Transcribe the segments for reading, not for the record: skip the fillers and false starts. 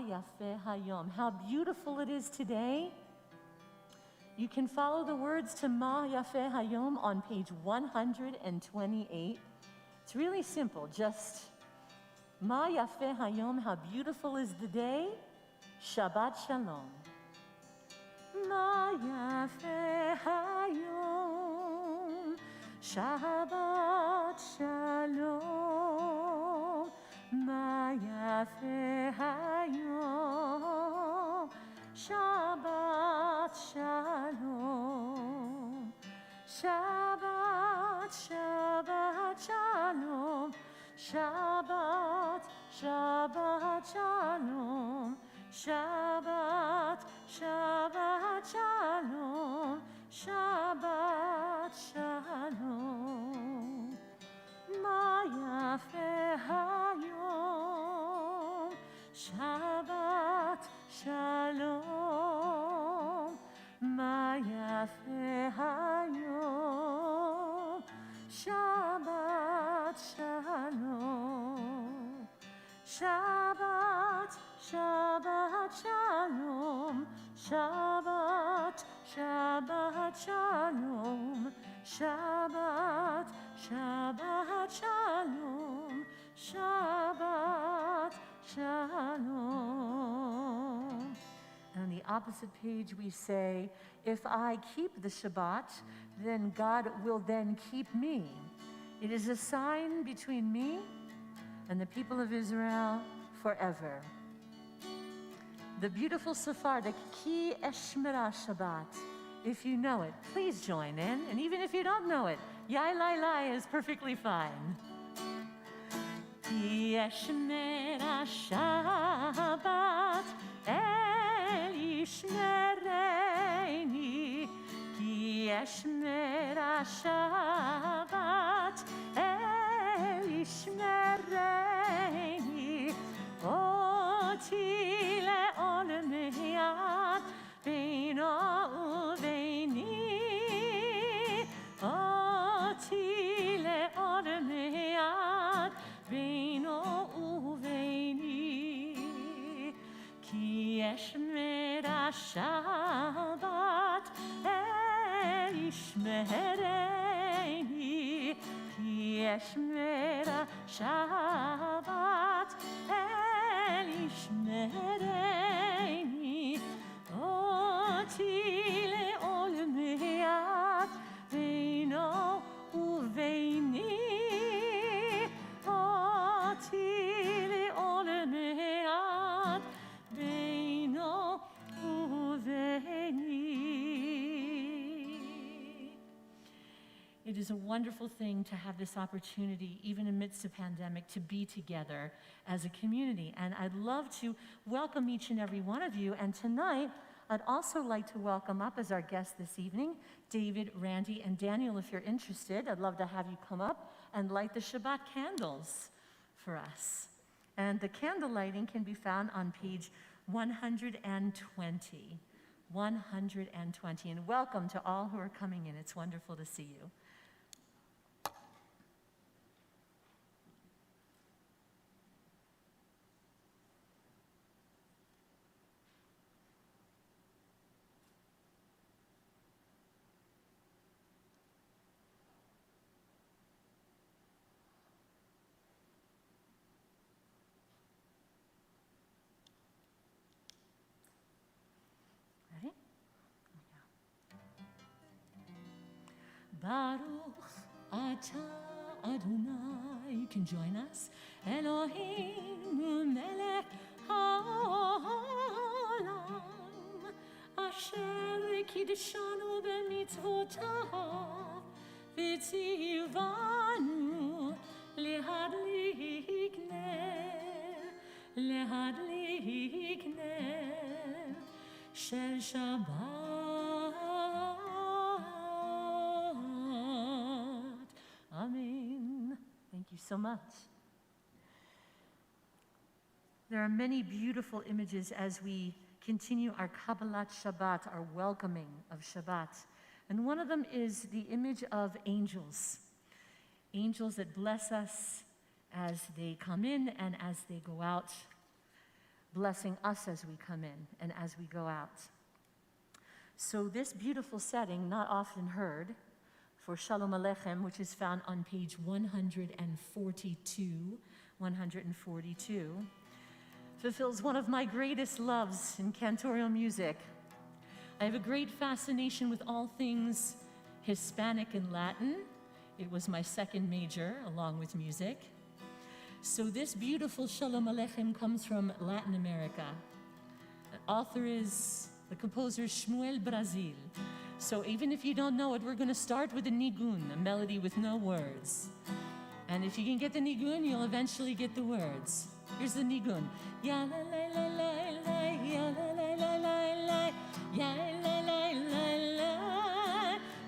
Yafeh Hayom. How beautiful it is today. You can follow the words to Ma Yafeh Hayom on page 128. It's really simple, just Ma Yafeh Hayom, how beautiful is the day. Shabbat Shalom. Ma Yafeh Hayom, Shabbat Shalom. Ma Yafeh Hayom, Shabbat Shalom. Shabbat, Shabbat Shalom. Shabbat, Shabbat Shalom. Shabbat, Shabbat Shalom. Shabbat Shalom. Ma Yafeh Hayom, Shabbat Shalom. Ma Yafeh Hayom, Shabbat Shalom. Shabbat, Shabbat Shalom. Shabbat, Shabbat Shalom. Shabbat, Shabbat Shalom. Shabbat Shalom. And on the opposite page we say, if I keep the Shabbat, then God will then keep me. It is a sign between me and the people of Israel forever. The beautiful Sephardic Ki Eshmera Shabbat. If you know it, please join in. And even if you don't know it, Yai Lai Lai is perfectly fine. Ki Eshmera Shabbat El Yishmereini. Ki Eshmera Shabbat El Yishmereini. Oti le'olameyad beino uveini. Oti le'olameyad beino uveini. Ki eshmera Shabbat el yishmereini. Ki eshmera Shabbat el yishmereini. Oti le'olameyad beino uveini. Oti le'olameyad beino uveini. It is a wonderful thing to have this opportunity, even amidst a pandemic, to be together as a community. And I'd love to welcome each and every one of you. And tonight, I'd also like to welcome up as our guests this evening, David, Randy, and Daniel, if you're interested. I'd love to have you come up and light the Shabbat candles for us. And the candle lighting can be found on page 120. 120. And welcome to all who are coming in. It's wonderful to see you. Baruch atah Adonai, you can join us. Eloheinu melech haolam, asher kiddushanu b'mitzvotav, v'tzivanu lehadlik ner shel Shabbat. Amen. Thank you so much. There are many beautiful images as we continue our Kabbalat Shabbat, our welcoming of Shabbat. And one of them is the image of angels. Angels that bless us as they come in and as they go out. blessing us as we come in and as we go out. So this beautiful setting, not often heard, for Shalom Aleichem, which is found on page 142, fulfills one of my greatest loves in cantorial music. I have a great fascination with all things Hispanic and Latin. It was my second major, along with music. So this beautiful Shalom Aleichem comes from Latin America. The author is the composer Shmuel Brazil. So even if you don't know it, we're going to start with a nigun, a melody with no words. And if you can get the nigun, you'll eventually get the words. Here's the nigun. Ya la la la la la, ya la la la la la, ya la la la la,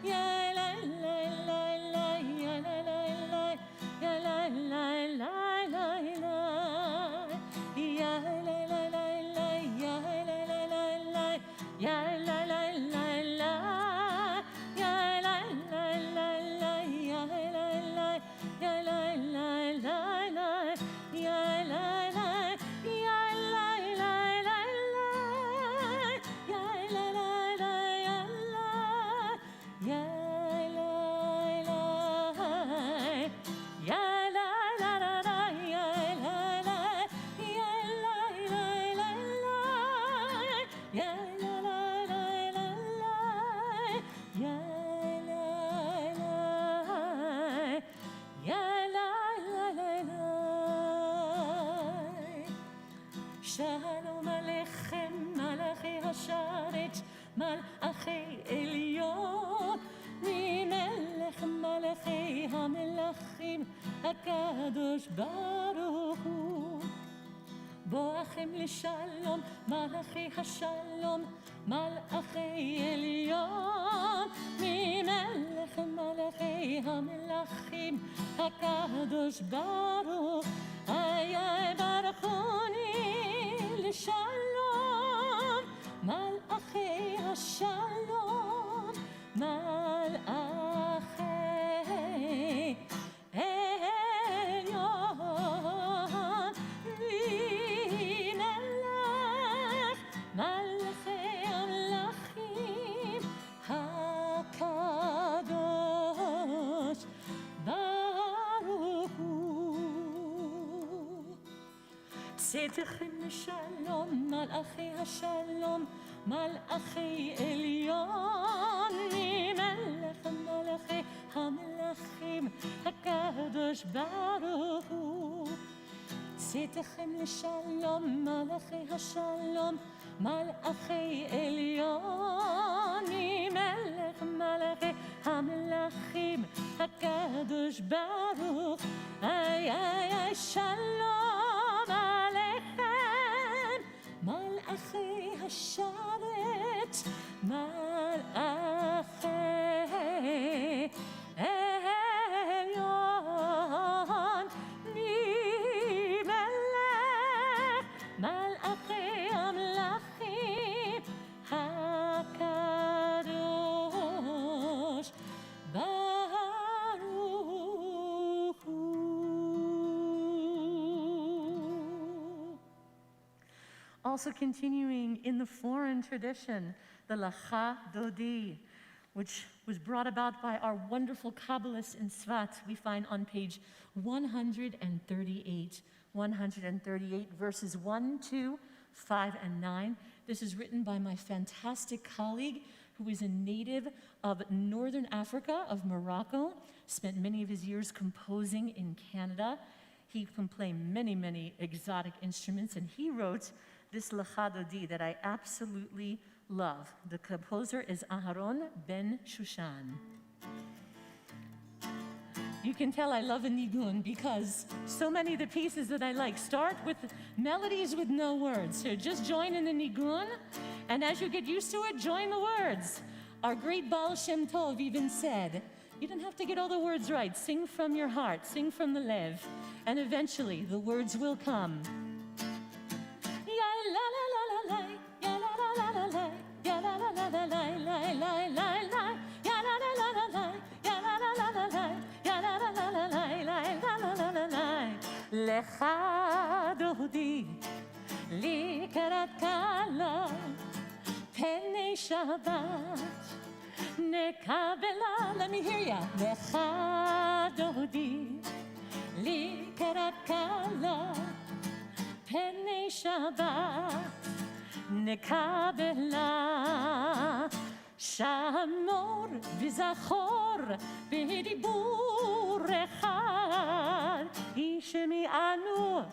ya la la la la, ya la la la, ya la la la la la, ya la la la la, ya la la la la, ya la la la la, ya la la la la, ya la la, ya la la la la, ya la la, ya la la la la, ya la la la la, ya la la, ya la la la la, ya la la, ya la la la la, ya la la la la la, ya la la, ya la la la la. Shalom Aleichem, Malachi Hasharet, Malachi Elyon, Melech Malachi HaMelachim, HaKadosh Baruch Hu. Boachem L'Shalom, Malachi Hashalom, Malachi Elyon, Melech Malachi HaMelachim, HaKadosh Baruch, Ayay Baruchoni L'Shalom, Malachi Hashalom, Malachi Elyon, Melech Malachi HaMelachim, HaKadosh Baruch Hu. Tzedechem L'Shalom, Malachi Hashalom, Malachi Elyon, Melech Malachi HaMelachim, HaKadosh Baruch Hu. Tzedechem L'Shalom, Malachi Hashalom, Malachi Elyon, Melech Malachi HaMelachim, HaKadosh Baruch. Ay, ay, ay, Shalom Aleichem, Malachi Hasharet, Malachi Elyon, Melech Malachi HaMelachim, HaKadosh Baruch Hu. Also continuing in the foreign tradition, the Lacha Dodi, which was brought about by our wonderful Kabbalists in Tzvat, we find on page 138, verses 1, 2, 5, and 9. This is written by my fantastic colleague, who is a native of Northern Africa, of Morocco, spent many of his years composing in Canada. He can play many, many exotic instruments, and he wrote this Lacha Dodi that I absolutely love. The composer is Aharon Ben Shushan. You can tell I love a nigun because so many of the pieces that I like start with melodies with no words. So just join in the nigun, and as you get used to it, join the words. Our great Baal Shem Tov even said, you don't have to get all the words right. Sing from your heart, sing from the lev, and eventually the words will come. Lecha dodi, li Shabbat nekabela. Let me hear ya. Lecha dodi likrat kala penei Shabbat nekabela. Shamor v'zachor b'dibur echad yishmi'anu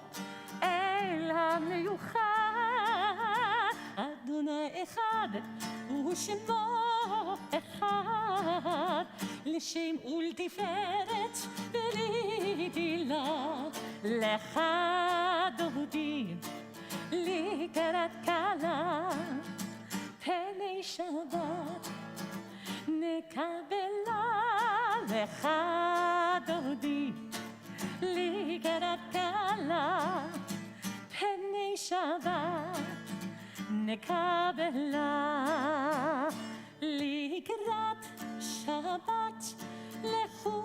el ha'miyuchad Adonai echad u'shemo echad l'shem ultiferet v'litila lecha dodi likrat kala penei Shabbat nekabela lecha dodi likrat kala penei Shabbat nekabela likrat Shabbat lechu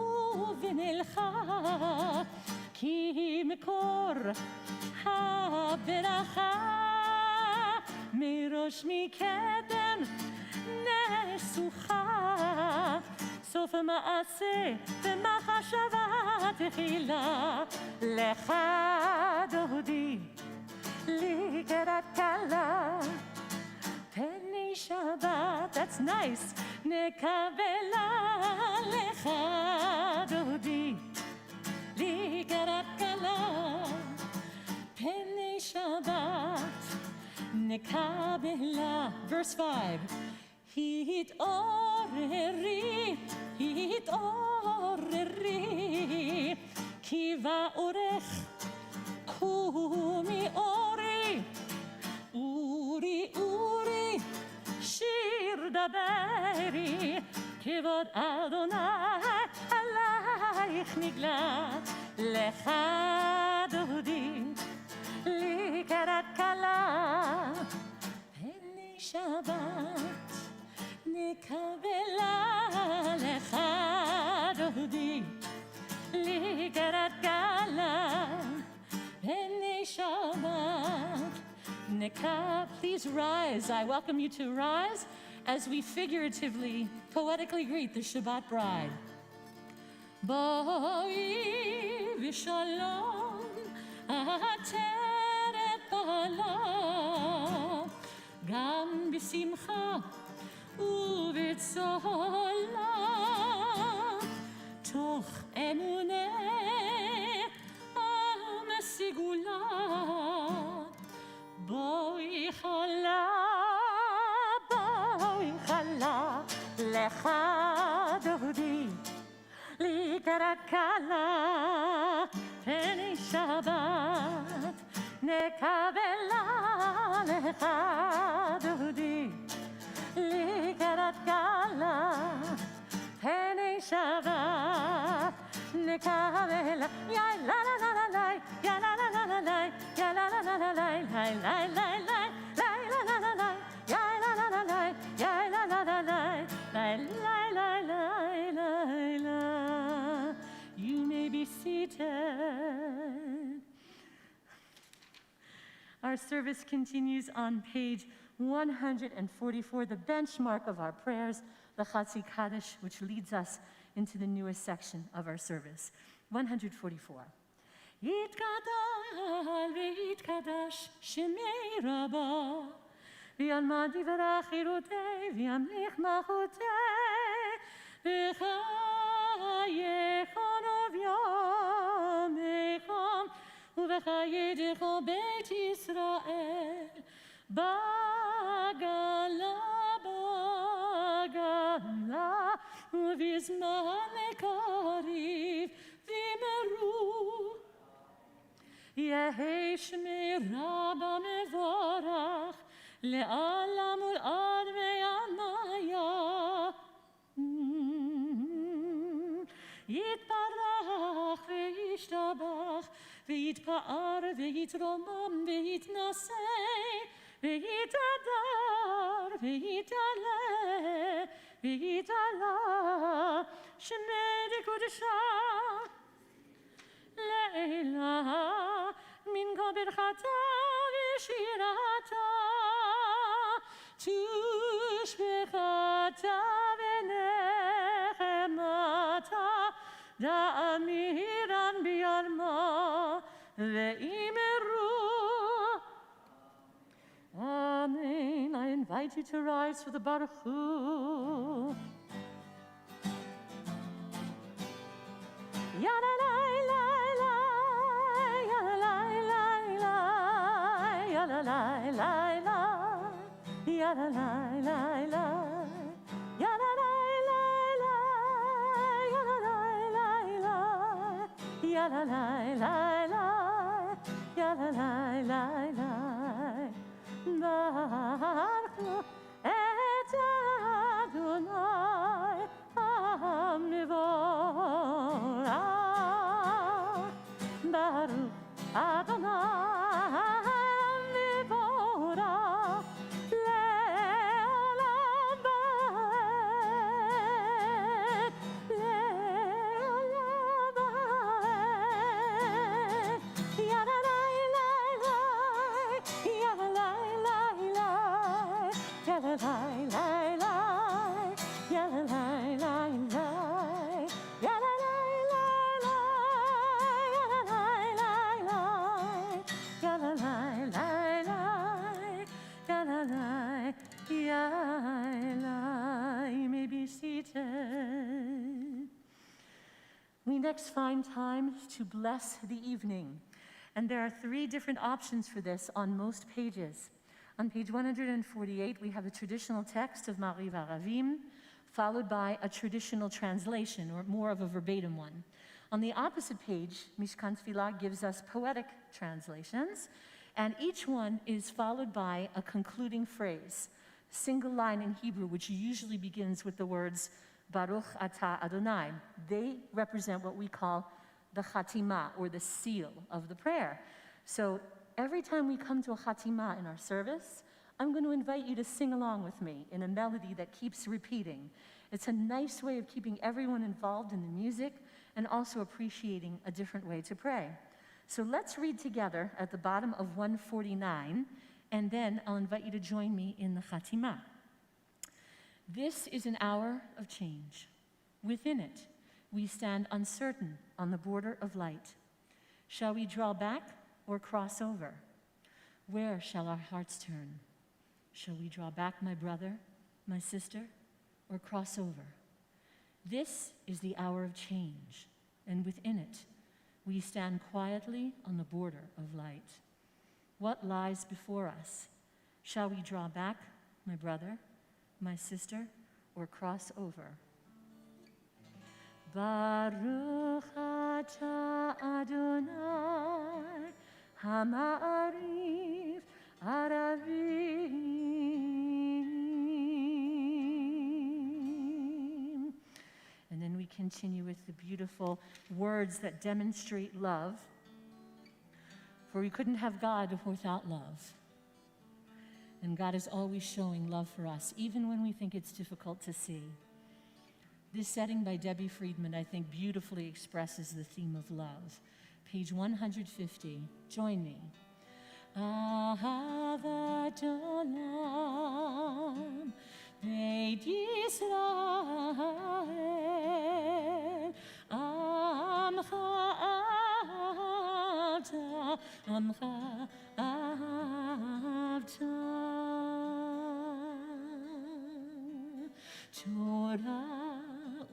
v'nelcha ki mekor haberacha מראש מקדם נסוכה סוף המעשה ומחשבה תחילה לך דודי לקראת קלה פני שבת that's nice נקבלה לך דודי לקראת קלה פני שבת Nekabela, verse 5. Hit'oreri, kiva orech, kumi ori, uri, shir daberi, kivod Adonai, alayich nigla, lecha dodi. לקראת קלה פני שבת נקבלה לך דודי לקראת קלה פני שבת Please rise. I welcome you to rise as we figuratively, poetically greet the Shabbat bride. Boi v'shalom עטרת בעלה, גם בשמחה ובצהלה, תוך אמונה המשיגולה. בואי חלה, לך דודי, לקראת קלה, פני שבת, נקבלה לך דודי, לקראת קלה, פני שבת, נקבלה, יא לה לה לה לה לה, יא לה לה לה לה לה, יא לה לה לה לה לה, לה לה לה לה, לה לה לה לה לה, יא לה לה לה לה, יא לה לה לה לה, לה לה לה לה לה. You may be seated. Our service continues on page 144, the benchmark of our prayers, the Chatzi Kaddish, which leads us into the newest section of our service. 144. יתגדל ויתקדש שמי רבה, וילמד דברי חירותי, וימליך מלכותי, בחייכם וביומכם, ובחייכם בית ישראל, בגלה, ובזמן קריב, וימרו. יהי שמי רבה מבורך, לעולם ולעד וימיה. יתברך וישתבח, ויתפאר ויתרומם ויתנשא, ויתהדר ויתעלה, ויתעלה, שמי דקודשה. לעילה מן כל ברכתה ושירתה, תושבחה ונחמתה דאמירן בירמה ואימרו. Amen. I invite you to rise for the Baruch Hu. Yada lai lai lai, yada lai lai lai, yada lai lai lai, yada lai lai lai, yada lai lai lai, yada lai lai lai, yada lai lai lai, yada lai lai lai. Baruch et Adonai Omnivorach. Baruch Adonai Omnivorach le'olam va'ed, le'olam va'ed. Yada lai lai lai, yada lai lai lai, yada lai lai lai, yada lai lai lai, yada lai lai lai, yada lai lai lai, yada lai lai lai, yada lai lai. You may be seated. We next find time to bless the evening. And there are 3 different options for this on most pages. On page 148, we have a traditional text of Mariv Aravim, followed by a traditional translation, or more of a verbatim one. On the opposite page, Mishkan Tfilah gives us poetic translations, and each one is followed by a concluding phrase, single line in Hebrew, which usually begins with the words, Baruch Atah Adonai. They represent what we call the Chatimah, or the seal of the prayer. So every time we come to a Chatimah in our service, I'm going to invite you to sing along with me in a melody that keeps repeating. It's a nice way of keeping everyone involved in the music and also appreciating a different way to pray. So let's read together at the bottom of 149, and then I'll invite you to join me in the Chatimah. This is an hour of change. Within it, we stand uncertain on the border of light. Shall we draw back or cross over? Where shall our hearts turn? Shall we draw back, my brother, my sister, or cross over? This is the hour of change, and within it, we stand quietly on the border of light. What lies before us? Shall we draw back, my brother, my sister, or cross over? Baruch atah Adonai Hama'ariv Aravim. And then we continue with the beautiful words that demonstrate love. For we couldn't have God without love. And God is always showing love for us, even when we think it's difficult to see. This setting by Debbie Friedman, I think, beautifully expresses the theme of love. Page 150. Join me. Ahavat olam Beit Yisrael Amcha avta Amcha avta Torah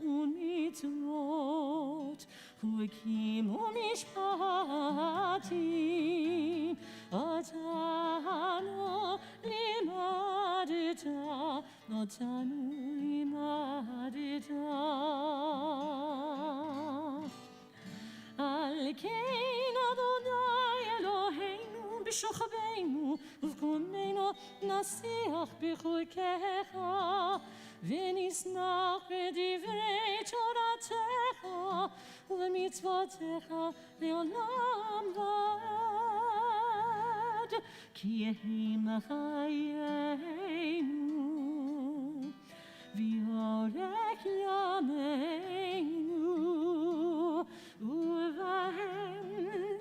umitzvot Hukim umishpatim Otanu limadita Otanu limadita Al kein Adonai Eloheinu b'shochabeinu Uv'kumenu nasiach b'chukecha V'nisnach b'divrei Toratecha U'b'mitzvotecha le'olam va'ad Ki yehi machayenu V'yorech yameinu U'vahem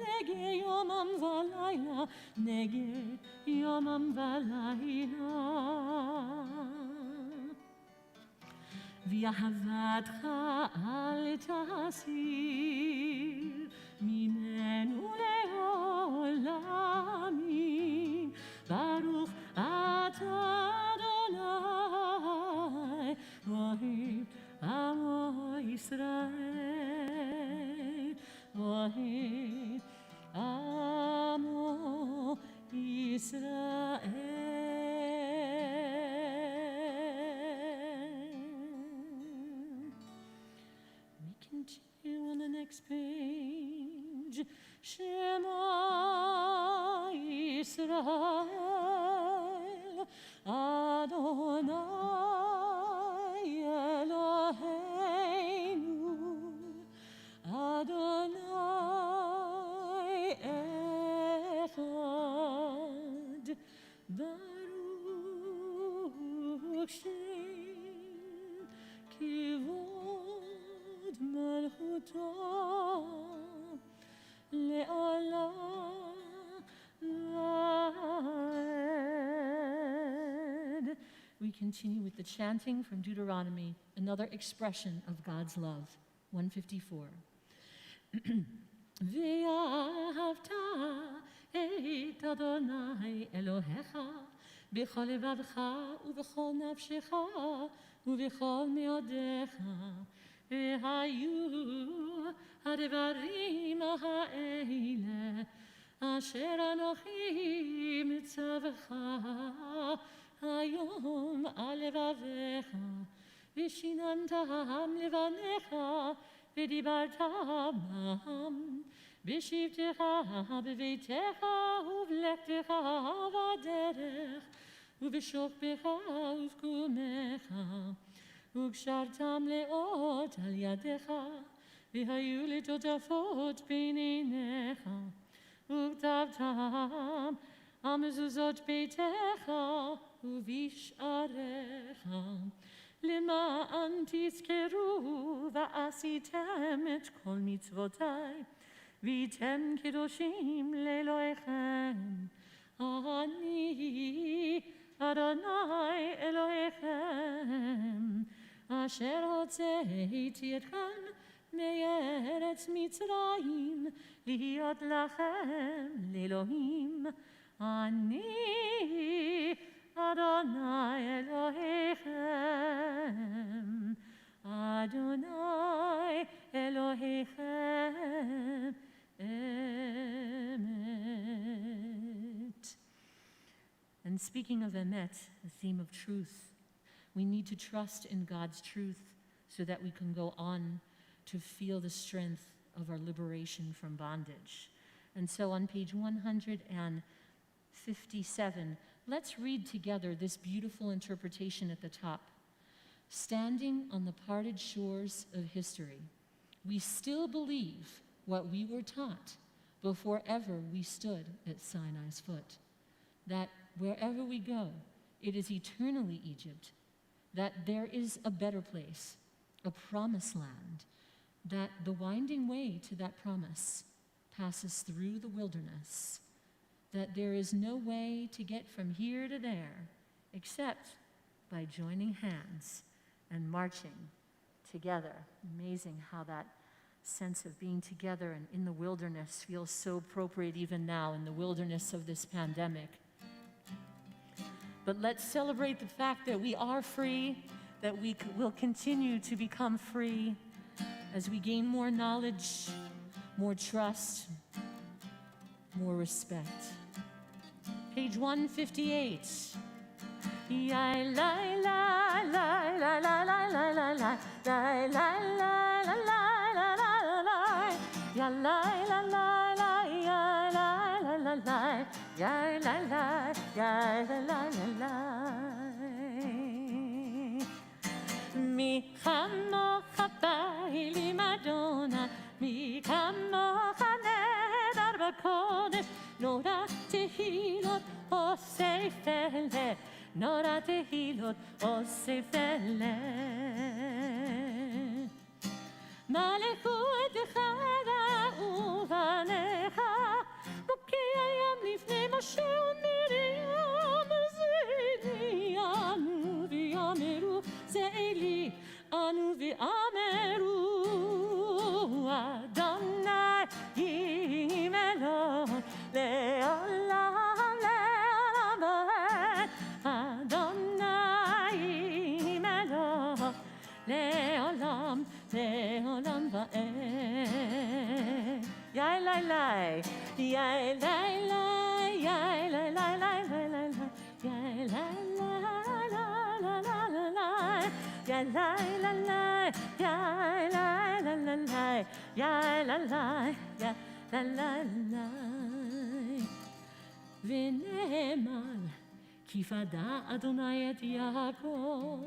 nege yomam v'layla Nege yomam v'layla ואהבתך אל תסיר ממנו לעולמים. ברוך אתה אדוני, אוהב עמו ישראל, אוהב עמו ישראל. We continue on the next page. Shema Israel, Adonai Eloheinu, Adonai Echad, Baruch Shem Kivod Malchuto Le'olam Vaed. We continue with the chanting from Deuteronomy, another expression of God's love. 154. ואהבת את אדוני אלוהיך בכל לבבך ובכל נפשך ובכל מאודיך. והיו הדברים האלה אשר אנוכי מצווך היום על לבביך, ושיננתם לבניך ודיברת בם בשבתך בביתך ובלכתך בדרך ובשוכבך ובקומך, וקשרתם לאות על ידך, והיו לטוטפות בין עיניך, וכתבתם על מזוזות ביתך ובשעריך, למען תזכרו ועשיתם את כל מצוותיי, והייתם קדושים לאלוהיכם. אני אדוני אלוהיכם, אשר הוצאתי אתכם מארץ מצרים, להיות לכם לאלוהים. אני אדוני אלוהיכם, אדוני אלוהיכם emet. And speaking of emet, the theme of truth, we need to trust in God's truth so that we can go on to feel the strength of our liberation from bondage. And so on page 157, let's read together this beautiful interpretation at the top. Standing on the parted shores of history, we still believe what we were taught before ever we stood at Sinai's foot, that wherever we go, it is eternally Egypt, that there is a better place, a promised land, that the winding way to that promise passes through the wilderness, that there is no way to get from here to there except by joining hands and marching together. Amazing how that sense of being together and in the wilderness feels so appropriate even now in the wilderness of this pandemic. But let's celebrate the fact that we are free, that we will continue to become free as we gain more knowledge, more trust, more respect. Page 158. Ya la la la la la la la la la la la la la la la. Ya la la la la ya la la la la ya la la ya la la la. Mi chamocha ba'ili Madonna, mi chamocha nedar b'kodesh, nora tehilot osei fele, nora tehilot osei fele. מלכותך ובניך, בוקיים לפני משה ומרים, זה לי יענו ויאמרו, זה לי ונאמר כי פדה אדוני את יעקב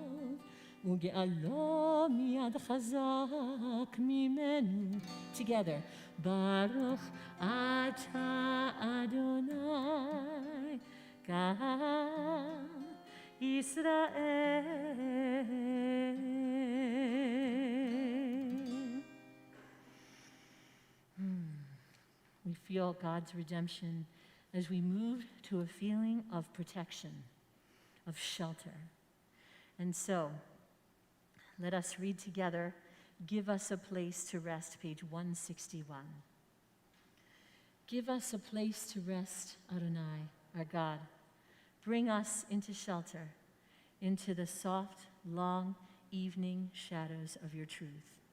וגאלו מיד חזק ממנו. Together. ברוך אתה אדוני גם ישראל. We feel God's redemption as we move to a feeling of protection, of shelter. And so, let us read together, Give Us a Place to Rest, page 161. Give us a place to rest, Adonai, our God. Bring us into shelter, into the soft, long evening shadows of your truth.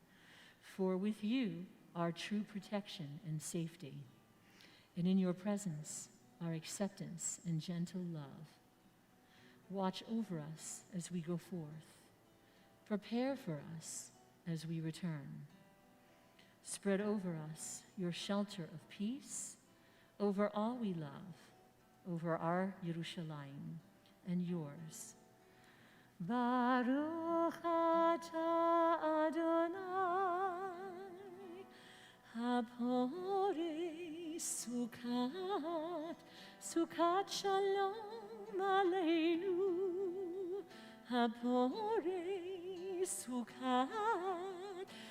For with you are true protection and safety, and in your presence are acceptance and gentle love. Watch over us as we go forth. Prepare for us as we return. Spread over us your shelter of peace, over all we love, over our Yerushalayim and yours. Baruch atah Adonai, haporei sukat shalom aleinu, haporei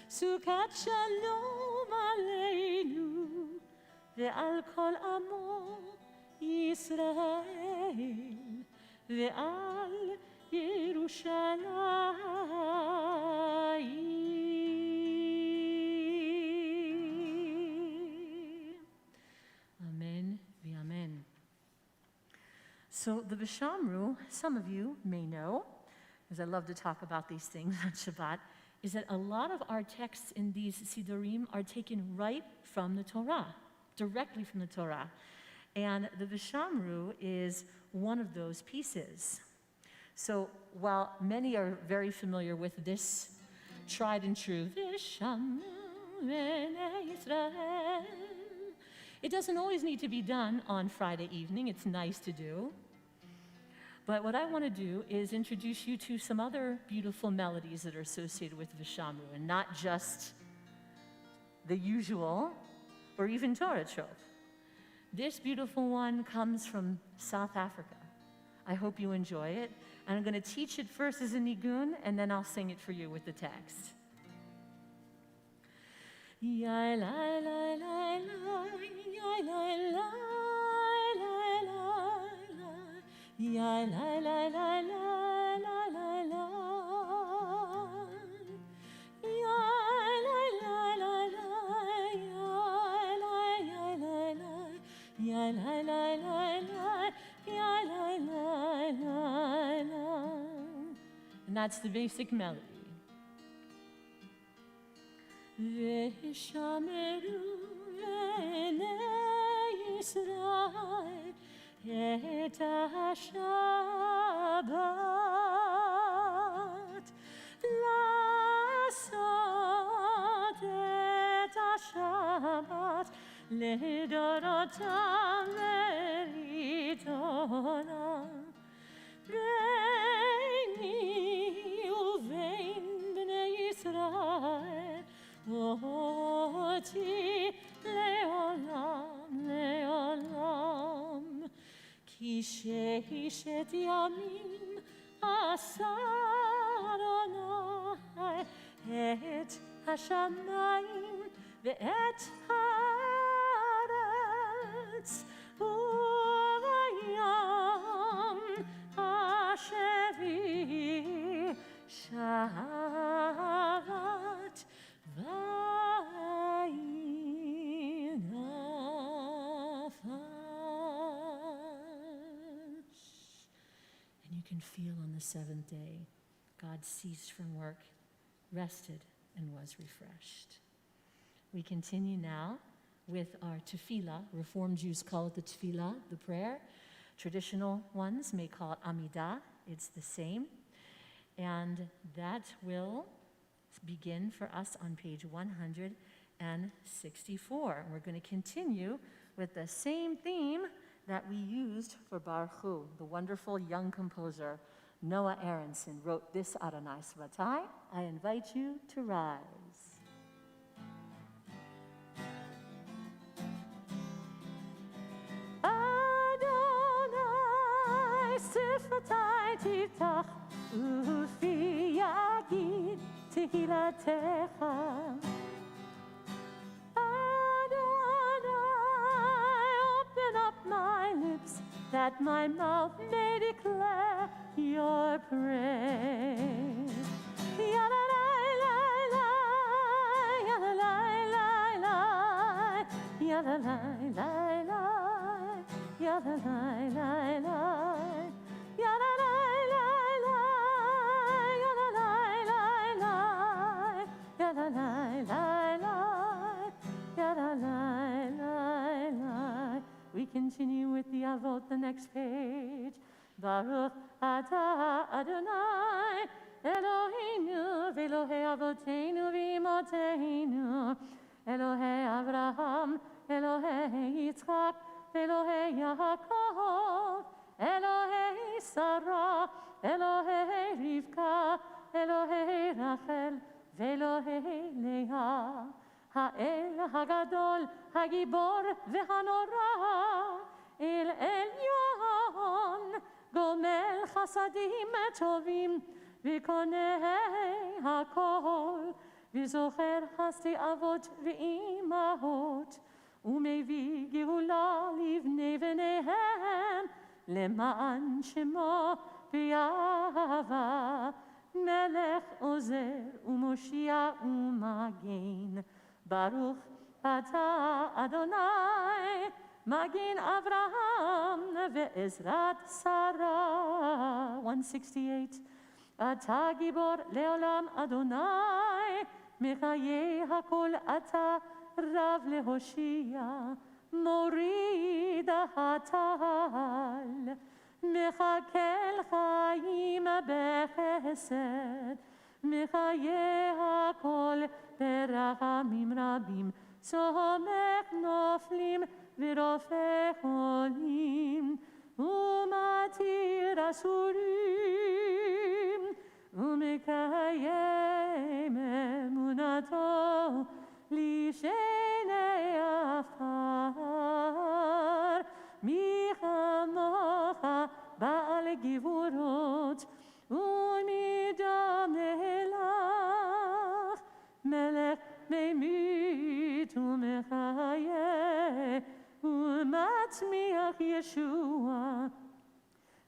sukat shalom aleinu, ve'al kol amo Yisrael, ve'al Yerushalayim. Amen v'amen. So the B'Shamru, some of you may know, because I love to talk about these things on Shabbat, is that a lot of our texts in these Sidurim are taken right from the Torah, directly from the Torah. And the V'Shamru is one of those pieces. So while many are very familiar with this tried and true, V'Shamru B'nei Yisrael, it doesn't always need to be done on Friday evening. It's nice to do. But what I want to do is introduce you to some other beautiful melodies that are associated with V'Shamru, and not just the usual or even Torah trope. This beautiful one comes from South Africa. I hope you enjoy it. And I'm going to teach it first as a nigun, and then I'll sing it for you with the text. Ya la la la la, ya la la la la la, ya la la la la la la la, ya la la la la, ya la la la la, ya la la la la. And that's the basic melody. V'shameru b'nei Yisrael et ha-Shabbat, לעשות את השבת לדורותם לריתונם. ביני ובין בני ישראל אותי לעולם לעולם, כי ששת ימים עשה אדוני את השמיים ואת הארץ, ובים השביעי שבת And you can feel on the seventh day, God ceased from work, rested, and was refreshed. We continue now with our tefillah. Reformed Jews call it the tefillah, the prayer. Traditional ones may call it Amidah. It's the same. And that will begin for us on page 164. We're going to continue with the same theme that we used for Baruch Hu. The wonderful young composer Noah Aronson wrote this Adonai Svatai. I invite you to rise. Adonai Svatai tiftach ufi yagid tehilatecha. My lips, that my mouth may declare your praise. Yada-la-la-la, yada-la-la-la, yada-la-la-la, yada-la-la-la, yada-la-la-la, yada-la-la-la, yada-la-la-la, yada-la-la-la. We continue with the Avot, the next page. Baruch atah Adonai, Eloheinu, v'Elohei Avoteinu v'Imoteinu, Elohei Avraham, Elohei Yitzchak, v'Elohei Yaakov, Elohei Sarah, Elohei Rivka, Elohei Rachel, v'Elohei Leah. האל הגדול, הגיבור והנורא, אל עליון, גומל חסדים טובים, וקונה הכל, וזוכר חסדי אבות ואימהות, ומביא גאולה לבני בניהם, למען שמו ויהבה, מלך עוזר ומושיע ומגן. Baruch atah Adonai, Magin Avraham ve'ezrat Sarah. 168. Atah gibor leolam Adonai, mechaye hakol atah rav lehoshia, morid hatal, mechakel chaim bechesed, mechaye hakol ברחמים רבים, סומך נופלים ורופא חולים, ומתיר אסורים, ומקיים אמונתו לשני עפר. מי כמוך בעל גבורות ומידה מלך, מלך ממית ומחיה ומצמיח ישוע,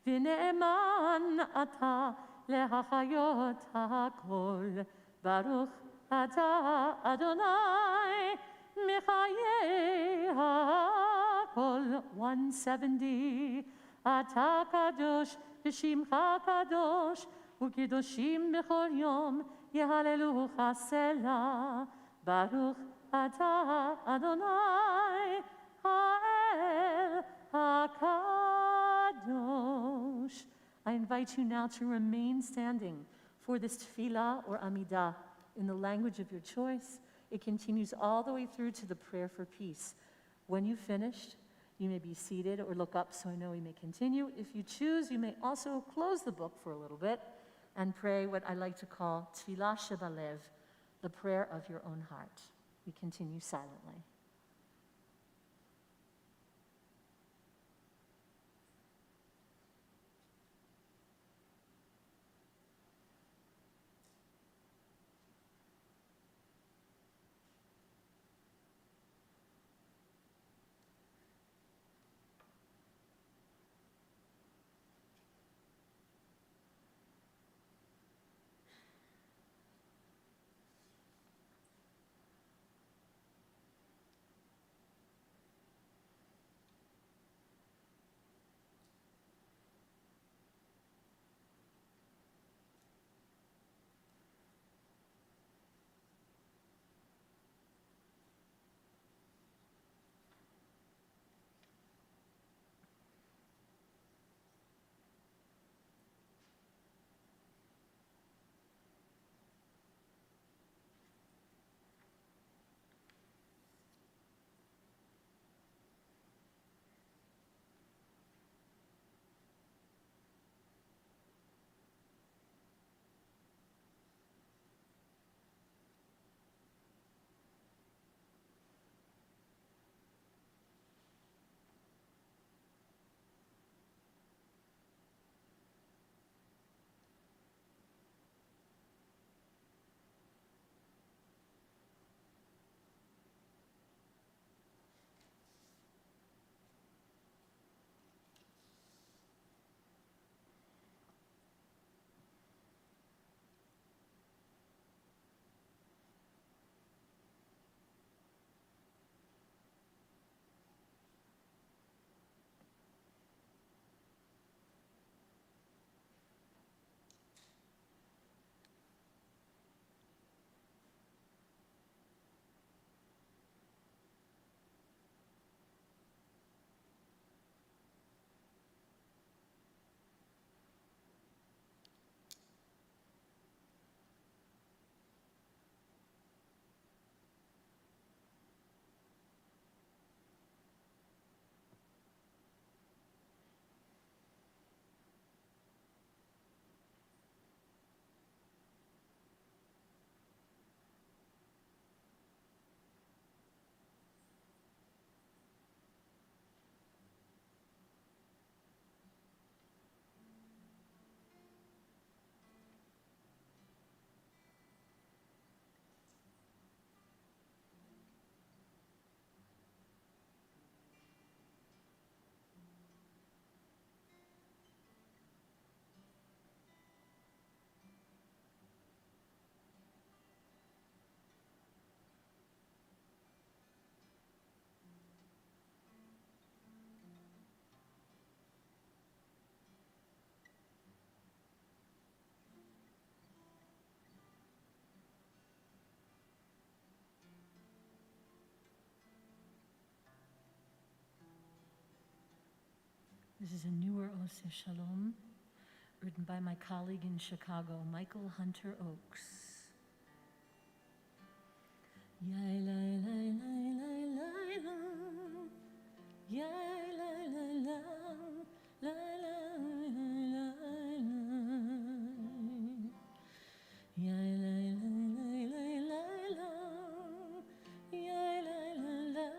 ונאמן אתה להחיות הכל. ברוך אתה אדוני מחיה הכל. 170. אתה קדוש ושמך קדוש, וקדושים בכל יום יהללוך סלה. ברוך אתה אדוני האל הקדוש. I invite you now to remain standing for this tefillah or amidah in the language of your choice. It continues all the way through to the prayer for peace. When you've finished, you may be seated or look up so I know we may continue. If you choose, you may also close the book for a little bit and pray what I like to call tefillah shebalev, the prayer of your own heart. We continue silently. This is a newer Ose Shalom, written by my colleague in Chicago, Michael Hunter Oakes. Yai lai lai lai lai lai la, yai lai lai la, lai lai lai lai la, yai lai lai lai lai lai la, yai lai lai la, yai lai lai la,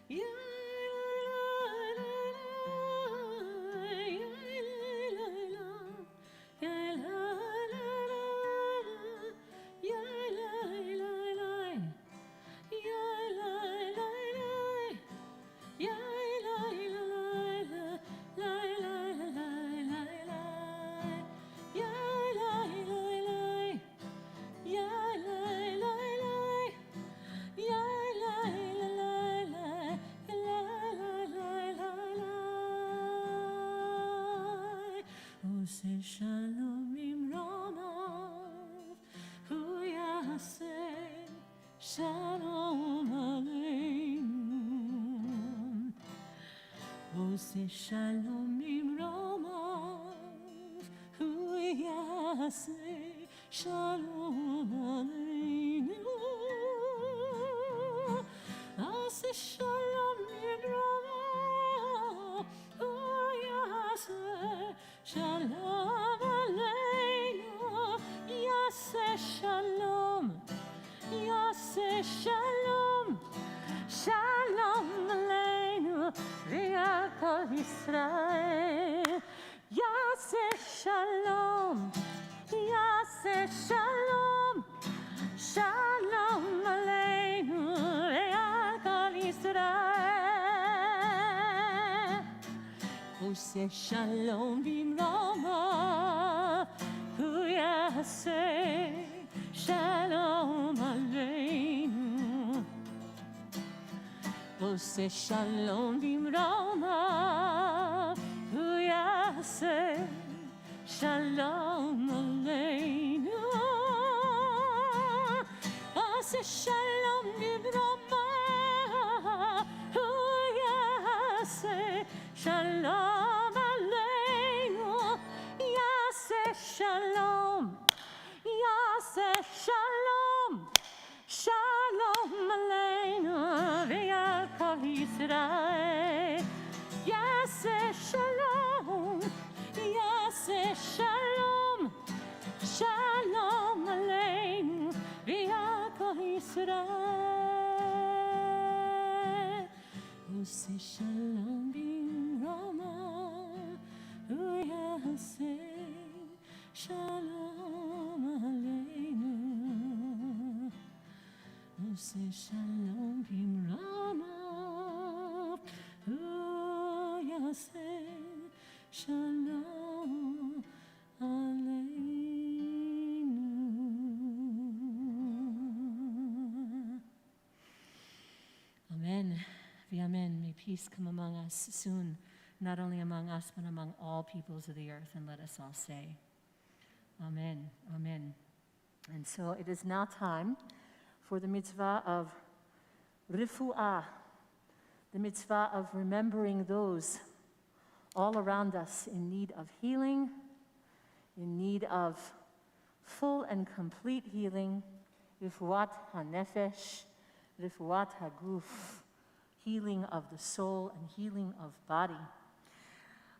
yai. Shalom imromav, hu yaseh shalom aleinu. Ose shalom imromav, hu yaseh shalom aleinu. Ose shalom imromav, hu yaseh Shalom aleinu, yaseh shalom, yaseh shalom, shalom aleinu, v'al kol Yisrael. Yaseh shalom, yaseh shalom, shalom aleinu, v'al kol Yisrael. Ose shalom bimromav, hu yaseh shalom aleinu. Ose shalom bimromav, hu yaseh shalom aleinu. Ose shalom bimromav, hu yaseh Shalom aleinu, yaseh shalom, yaseh shalom, shalom aleinu, v'al kol Yisrael. Yaseh shalom, yaseh shalom, shalom aleinu, v'al kol Yisrael. Ose shalom hu yaseh shalom aleinu. Ose shalom bimromav, hu yaseh shalom aleinu. Amen. Amen. May peace come among us soon. Not only among us, but among all peoples of the earth. And let us all say, Amen, Amen. And so it is now time for the mitzvah of refuah, the mitzvah of remembering those all around us in need of healing, in need of full and complete healing, refuat hanefesh, refuat haguf, healing of the soul and healing of body.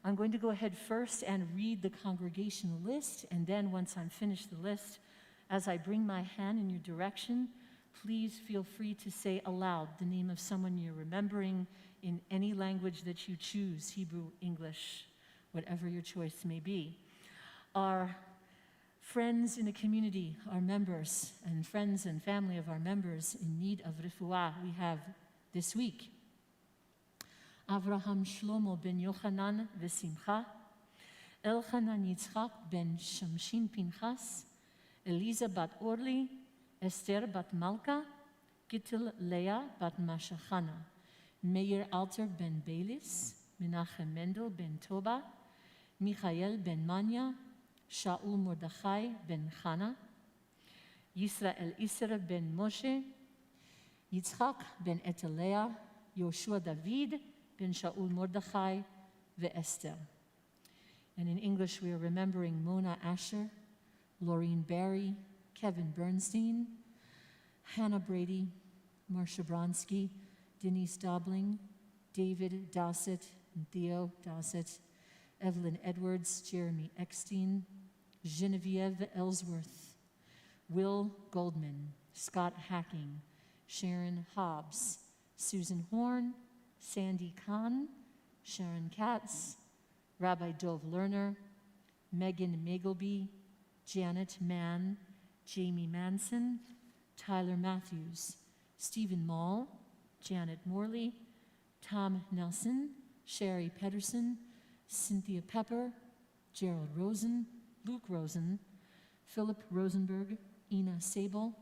I'm going to go ahead first and read the congregational list, and then once I'm finished the list, as I bring my hand in your direction, please feel free to say aloud the name of someone you're remembering in any language that you choose, Hebrew, English, whatever your choice may be. Our friends in the community, our members, and friends and family of our members in need of refuah, we have this week Avraham Shlomo ben Yochanan v'Simcha, Elchanan Yitzchak ben Shamshin Pinchas, Eliza bat Orli, Esther bat Malka, Gittel Leah bat Mashachana, Meir Alter ben Belis, Menachem Mendel ben Toba, Michael ben Manya, Shaul Mordechai ben Chana, Yisrael Isra ben Moshe, Yitzchak ben Eteleah, Yoshua David ben Shaul Mordechai, ve'Esther. And in English, we are remembering Mona Asher, Laureen Barry, Kevin Bernstein, Hannah Brady, Marcia Bronsky, Denise Dobling, David Dossett and Theo Dossett, Evelyn Edwards, Jeremy Eckstein, Genevieve Ellsworth, Will Goldman, Scott Hacking, Sharon Hobbs, Susan Horn, Sandy Kahn, Sharon Katz, Rabbi Dov Lerner, Megan Magleby, Janet Mann, Jamie Manson, Tyler Matthews, Stephen Mall, Janet Morley, Tom Nelson, Sherry Pedersen, Cynthia Pepper, Gerald Rosen, Luke Rosen, Philip Rosenberg, Ina Sable,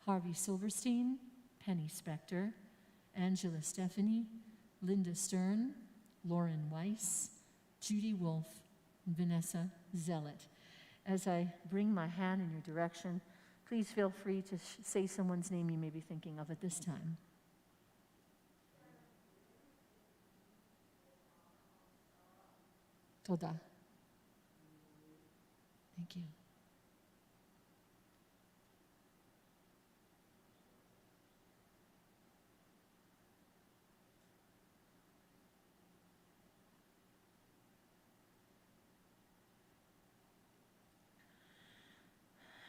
Harvey Silverstein, Penny Spector, Angela Stephanie, Linda Stern, Lauren Weiss, Judy Wolf, and Vanessa Zealot. As I bring my hand in your direction, please feel free to say someone's name you may be thinking of at this time. Toda. Thank you.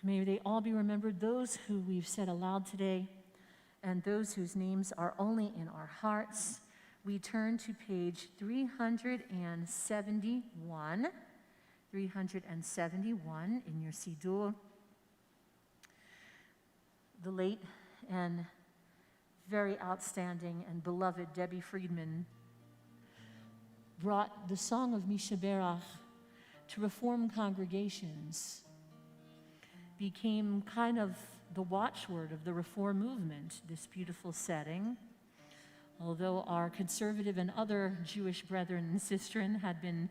May they all be remembered, those who we've said aloud today, and those whose names are only in our hearts. We turn to page 371 in your Siddur. The late and very outstanding and beloved Debbie Friedman brought the Song of Mishaberach to Reform congregations, became kind of the watchword of the Reform movement, this beautiful setting. Although our conservative and other Jewish brethren and sistren had been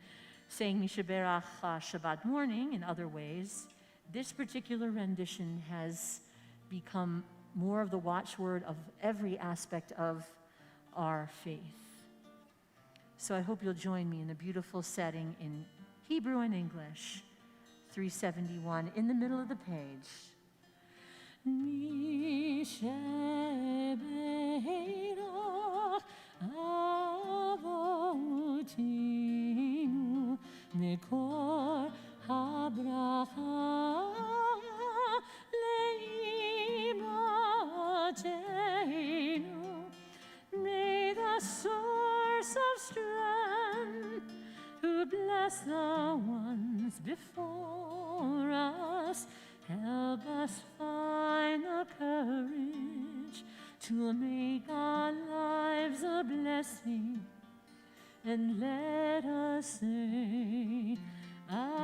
saying Mishaberach Shabbat morning in other ways, this particular rendition has become more of the watchword of every aspect of our faith. So I hope you'll join me in a beautiful setting in Hebrew and English, 371, in the middle of the page. Mishaberach Avotinu Mekor habracha le'imatenu. May the source of strength who bless the ones before us help us find the courage to make our lives a blessing, and let us say Amen.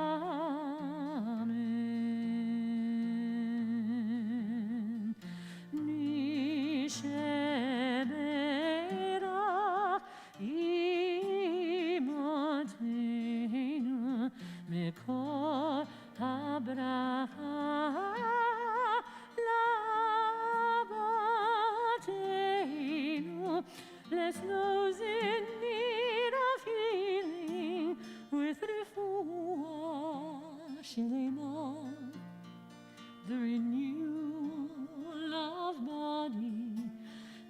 Mishaberach imotenu mekor habracha labatenu. Bless those in need of healing with refuah shlema, the renewal of body,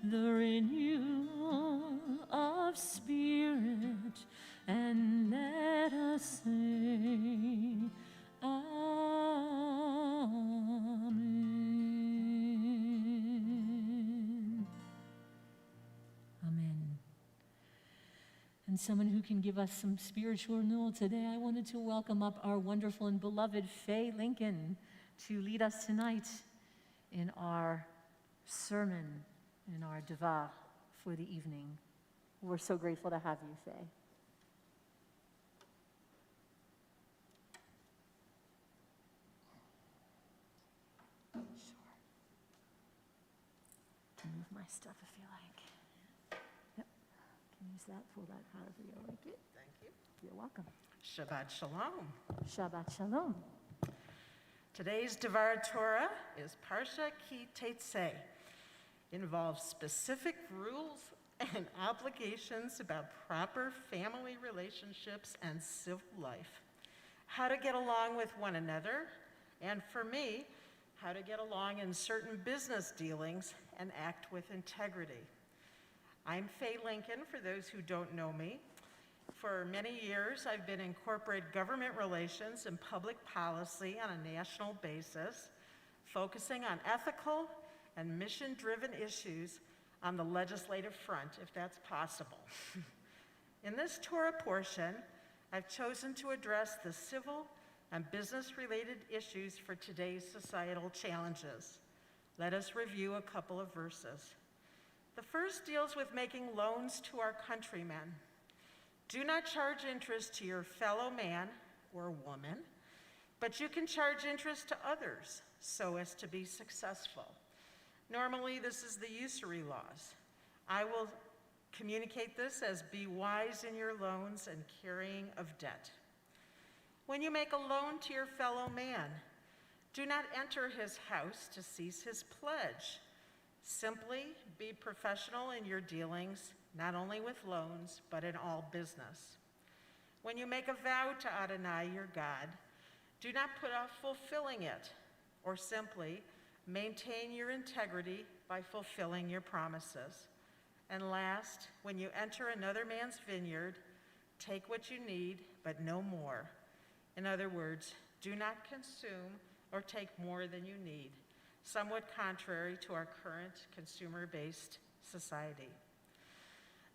the renewal of spirit, and let us say Amen. Amen. And someone who can give us some spiritual renewal today, I wanted to welcome up our wonderful and beloved Faye Lincoln to lead us tonight in our sermon, in our Devar for the evening. We're so grateful to have you, Faye. Sure. Can move my stuff if you like. Yep. Can use that, pull that however you like it. Thank you. You're welcome. Shabbat Shalom. Shabbat Shalom. Today's Devar Torah is Parsha Ki Tetzeh. involves specific rules and obligations about proper family relationships and civil life, how to get along with one another, and for me, how to get along in certain business dealings and act with integrity. I'm Faye Lincoln, for those who don't know me. For many years, I've been in corporate government relations and public policy on a national basis, focusing on ethical and mission-driven issues on the legislative front, if that's possible. In this Torah portion, I've chosen to address the civil and business-related issues for today's societal challenges. Let us review a couple of verses. The first deals with making loans to our countrymen. Do not charge interest to your fellow man or woman, but you can charge interest to others so as to be successful. Normally, this is the usury laws. I will communicate this as be wise in your loans and carrying of debt. When you make a loan to your fellow man, do not enter his house to seize his pledge. Simply be professional in your dealings, not only with loans, but in all business. When you make a vow to Adonai, your God, do not put off fulfilling it, or simply maintain your integrity by fulfilling your promises. And last, when you enter another man's vineyard, take what you need, but no more. In other words, do not consume or take more than you need, somewhat contrary to our current consumer-based society.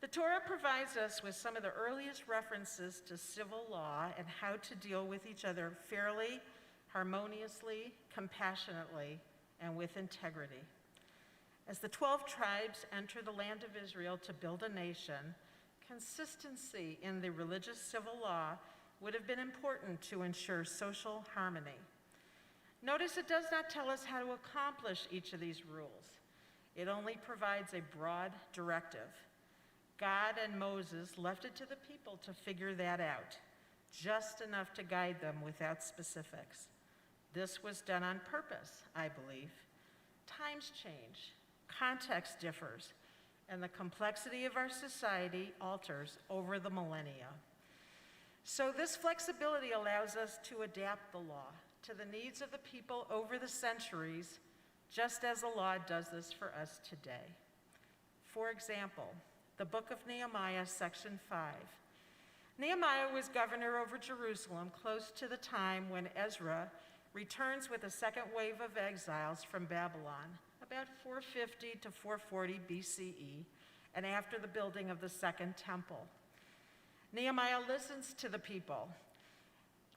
The Torah provides us with some of the earliest references to civil law and how to deal with each other fairly, harmoniously, compassionately, and with integrity. As the 12 tribes enter the land of Israel to build a nation, consistency in the religious civil law would have been important to ensure social harmony. Notice it does not tell us how to accomplish each of these rules. It only provides a broad directive. God and Moses left it to the people to figure that out, just enough to guide them without specifics. This was done on purpose, I believe. Times change, context differs, and the complexity of our society alters over the millennia. So this flexibility allows us to adapt the law to the needs of the people over the centuries, just as the law does this for us today. For example, the book of Nehemiah, section 5. Nehemiah was governor over Jerusalem close to the time when Ezra returns with a second wave of exiles from Babylon, about 450 to 440 BCE, and after the building of the second temple. Nehemiah listens to the people.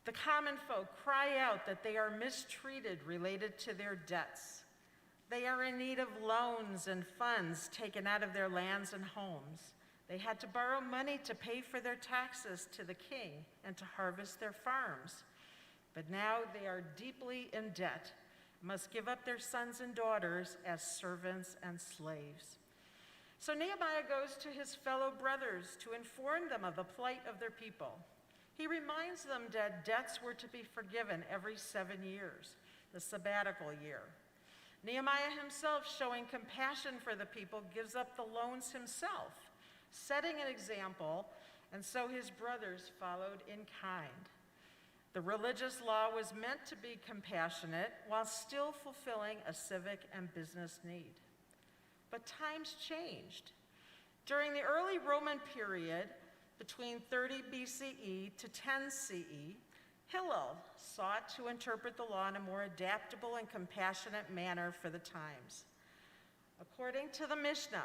The common folk cry out that they are mistreated related to their debts. They are in need of loans and funds taken out of their lands and homes. They had to borrow money to pay for their taxes to the king and to harvest their farms. But now they are deeply in debt, must give up their sons and daughters as servants and slaves. So Nehemiah goes to his fellow brothers to inform them of the plight of their people. He reminds them that debts were to be forgiven every 7 years, the sabbatical year. Nehemiah himself, showing compassion for the people, gives up the loans himself, setting an example, and so his brothers followed in kind. The religious law was meant to be compassionate while still fulfilling a civic and business need. But times changed. During the early Roman period, between 30 BCE to 10 CE, Hillel sought to interpret the law in a more adaptable and compassionate manner for the times. According to the Mishnah,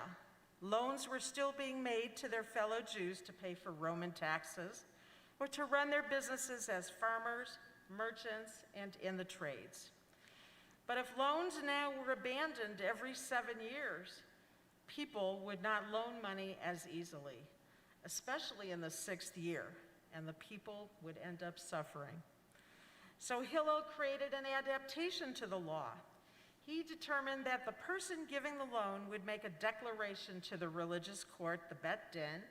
loans were still being made to their fellow Jews to pay for Roman taxes or to run their businesses as farmers, merchants, and in the trades. But if loans now were abandoned every 7 years, people would not loan money as easily, especially in the 6th year, and the people would end up suffering. So Hillel created an adaptation to the law. He determined that the person giving the loan would make a declaration to the religious court, the Bet Din,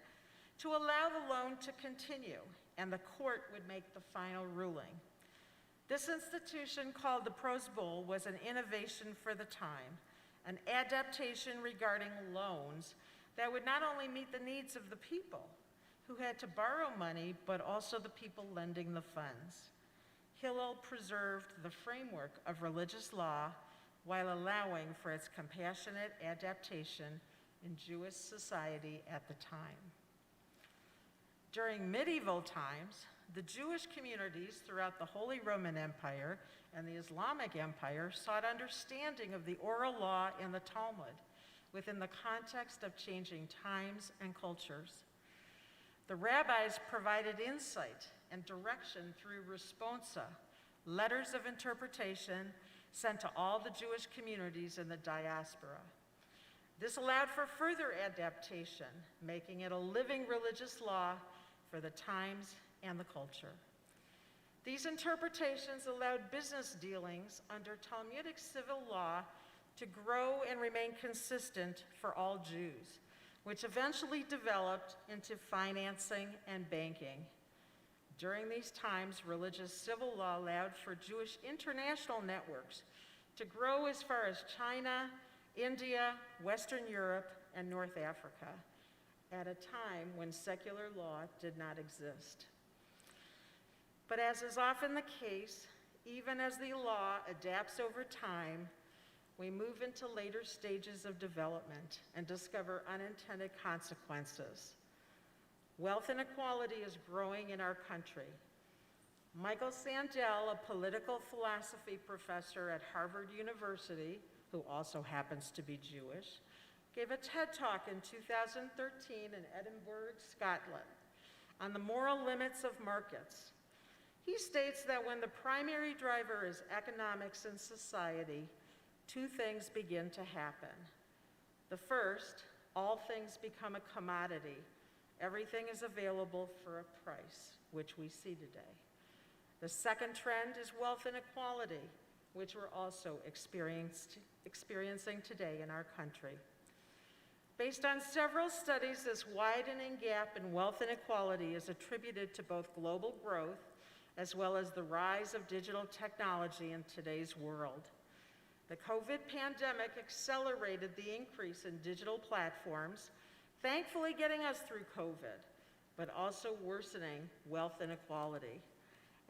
to allow the loan to continue, and the court would make the final ruling. This institution, called the Prose Bull, was an innovation for the time, an adaptation regarding loans that would not only meet the needs of the people who had to borrow money, but also the people lending the funds. Hillel preserved the framework of religious law while allowing for its compassionate adaptation in Jewish society at the time. During medieval times, the Jewish communities throughout the Holy Roman Empire and the Islamic Empire sought understanding of the oral law and the Talmud within the context of changing times and cultures. The rabbis provided insight and direction through responsa, letters of interpretation sent to all the Jewish communities in the diaspora. This allowed for further adaptation, making it a living religious law for the times and the culture. These interpretations allowed business dealings under Talmudic civil law to grow and remain consistent for all Jews, which eventually developed into financing and banking. During these times, religious civil law allowed for Jewish international networks to grow as far as China, India, Western Europe, and North Africa, at a time when secular law did not exist. But as is often the case, even as the law adapts over time, we move into later stages of development and discover unintended consequences. Wealth inequality is growing in our country. Michael Sandel, a political philosophy professor at Harvard University, who also happens to be Jewish, gave a TED Talk in 2013 in Edinburgh, Scotland, on the moral limits of markets. He states that when the primary driver is economics in society, two things begin to happen. The first, all things become a commodity. Everything is available for a price, which we see today. The second trend is wealth inequality, which we're also experiencing today in our country. Based on several studies, this widening gap in wealth inequality is attributed to both global growth as well as the rise of digital technology in today's world. The COVID pandemic accelerated the increase in digital platforms, thankfully getting us through COVID, but also worsening wealth inequality.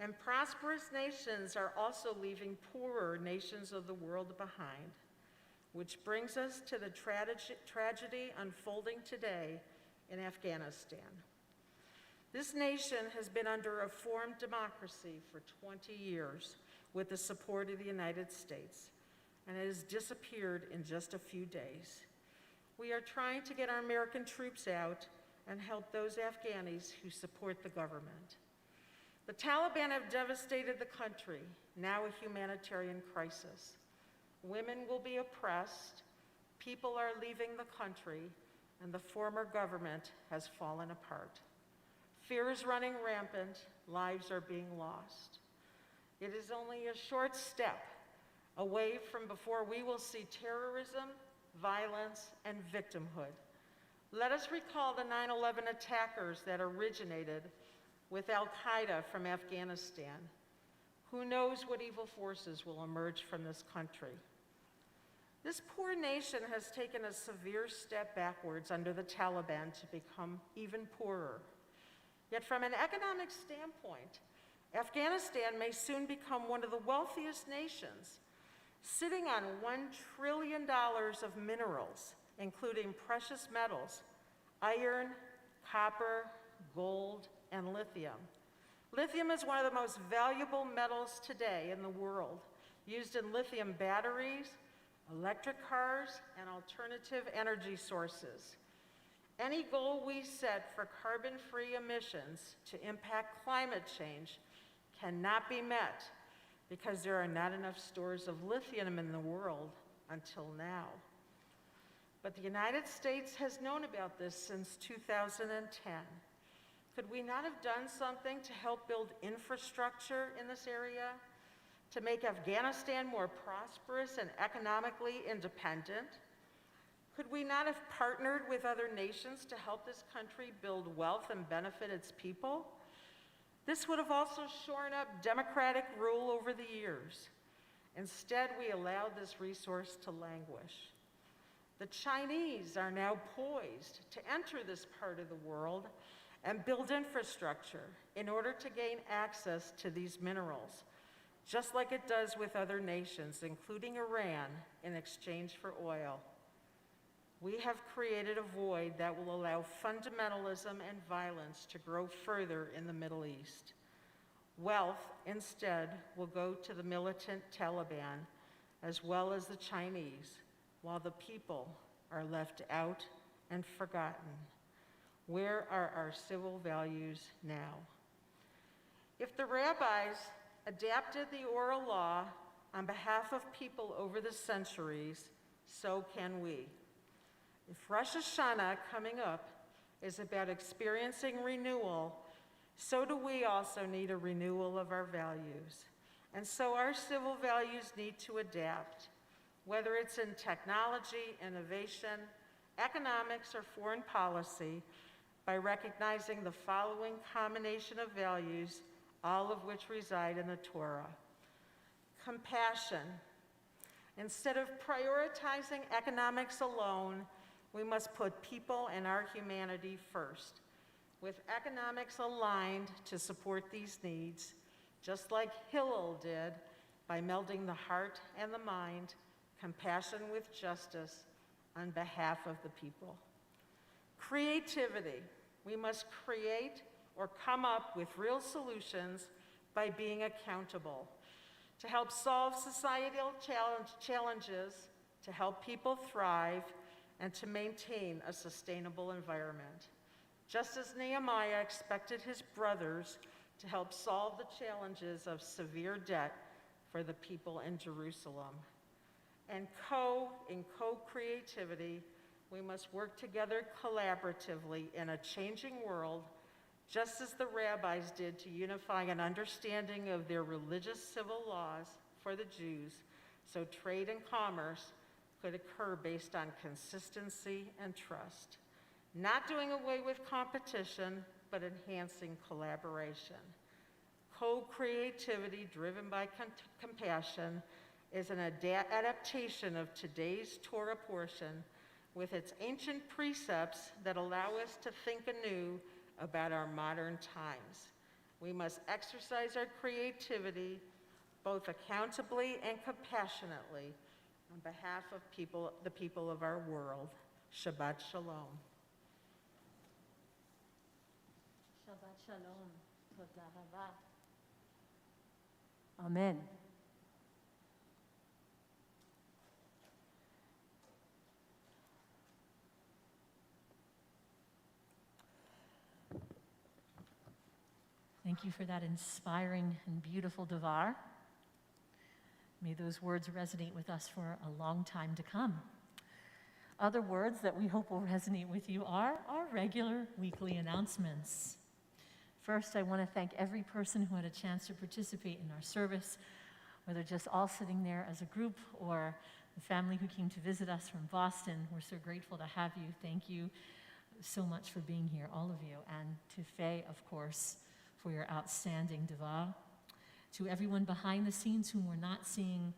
And prosperous nations are also leaving poorer nations of the world behind, which brings us to the tragedy unfolding today in Afghanistan. This nation has been under a formed democracy for 20 years with the support of the United States, and it has disappeared in just a few days. We are trying to get our American troops out and help those Afghanis who support the government. The Taliban have devastated the country, now a humanitarian crisis. Women will be oppressed, people are leaving the country, and the former government has fallen apart. Fear is running rampant, lives are being lost. It is only a short step away from before we will see terrorism, violence, and victimhood. Let us recall the 9/11 attackers that originated with Al-Qaeda from Afghanistan. Who knows what evil forces will emerge from this country? This poor nation has taken a severe step backwards under the Taliban to become even poorer. Yet from an economic standpoint, Afghanistan may soon become one of the wealthiest nations, sitting on $1 trillion of minerals, including precious metals, iron, copper, gold, and lithium. Lithium is one of the most valuable metals today in the world, used in lithium batteries, electric cars, and alternative energy sources. Any goal we set for carbon-free emissions to impact climate change cannot be met because there are not enough stores of lithium in the world until now. But the United States has known about this since 2010. Could we not have done something to help build infrastructure in this area, to make Afghanistan more prosperous and economically independent? Could we not have partnered with other nations to help this country build wealth and benefit its people? This would have also shorn up democratic rule over the years. Instead, we allowed this resource to languish. The Chinese are now poised to enter this part of the world and build infrastructure in order to gain access to these minerals, just like it does with other nations, including Iran, in exchange for oil. We have created a void that will allow fundamentalism and violence to grow further in the Middle East. Wealth, instead, will go to the militant Taliban, as well as the Chinese, while the people are left out and forgotten. Where are our civil values now? If the rabbis adapted the oral law on behalf of people over the centuries, so can we. If Rosh Hashanah coming up is about experiencing renewal, so do we also need a renewal of our values. And so our civil values need to adapt, whether it's in technology, innovation, economics, or foreign policy, by recognizing the following combination of values, all of which reside in the Torah. Compassion. Instead of prioritizing economics alone, we must put people and our humanity first, with economics aligned to support these needs, just like Hillel did by melding the heart and the mind, compassion with justice on behalf of the people. Creativity. We must create or come up with real solutions by being accountable to help solve societal challenges, to help people thrive, and to maintain a sustainable environment. Just as Nehemiah expected his brothers to help solve the challenges of severe debt for the people in Jerusalem. And in co-creativity, we must work together collaboratively in a changing world, just as the rabbis did to unify an understanding of their religious civil laws for the Jews, so trade and commerce could occur based on consistency and trust. Not doing away with competition, but enhancing collaboration. Co-creativity driven by compassion is an adaptation of today's Torah portion with its ancient precepts that allow us to think anew about our modern times. We must exercise our creativity both accountably and compassionately on behalf of the people of our world. Shabbat Shalom. Shabbat Shalom. Toda Rabah. Amen. Thank you for that inspiring and beautiful Devar. May those words resonate with us for a long time to come. Other words that we hope will resonate with you are our regular weekly announcements. First, I want to thank every person who had a chance to participate in our service, whether just all sitting there as a group or the family who came to visit us from Boston. We're so grateful to have you. Thank you so much for being here, all of you. And to Faye, of course, for your outstanding Devar. To everyone behind the scenes whom we're not seeing,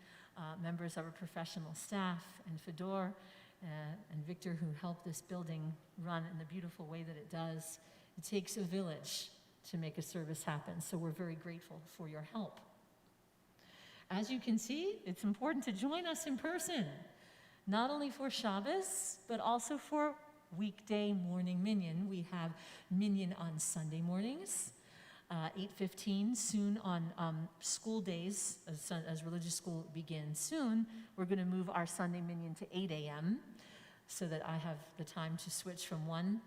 members of our professional staff, and Fedor and Victor, who helped this building run in the beautiful way that it does. It takes a village to make a service happen, so we're very grateful for your help. As you can see, it's important to join us in person, not only for Shabbos, but also for weekday morning minyan. We have minyan on Sunday mornings, 8:15, soon on school days, as religious school begins soon. We're going to move our Sunday minyan to 8 a.m. so that I have the time to switch from one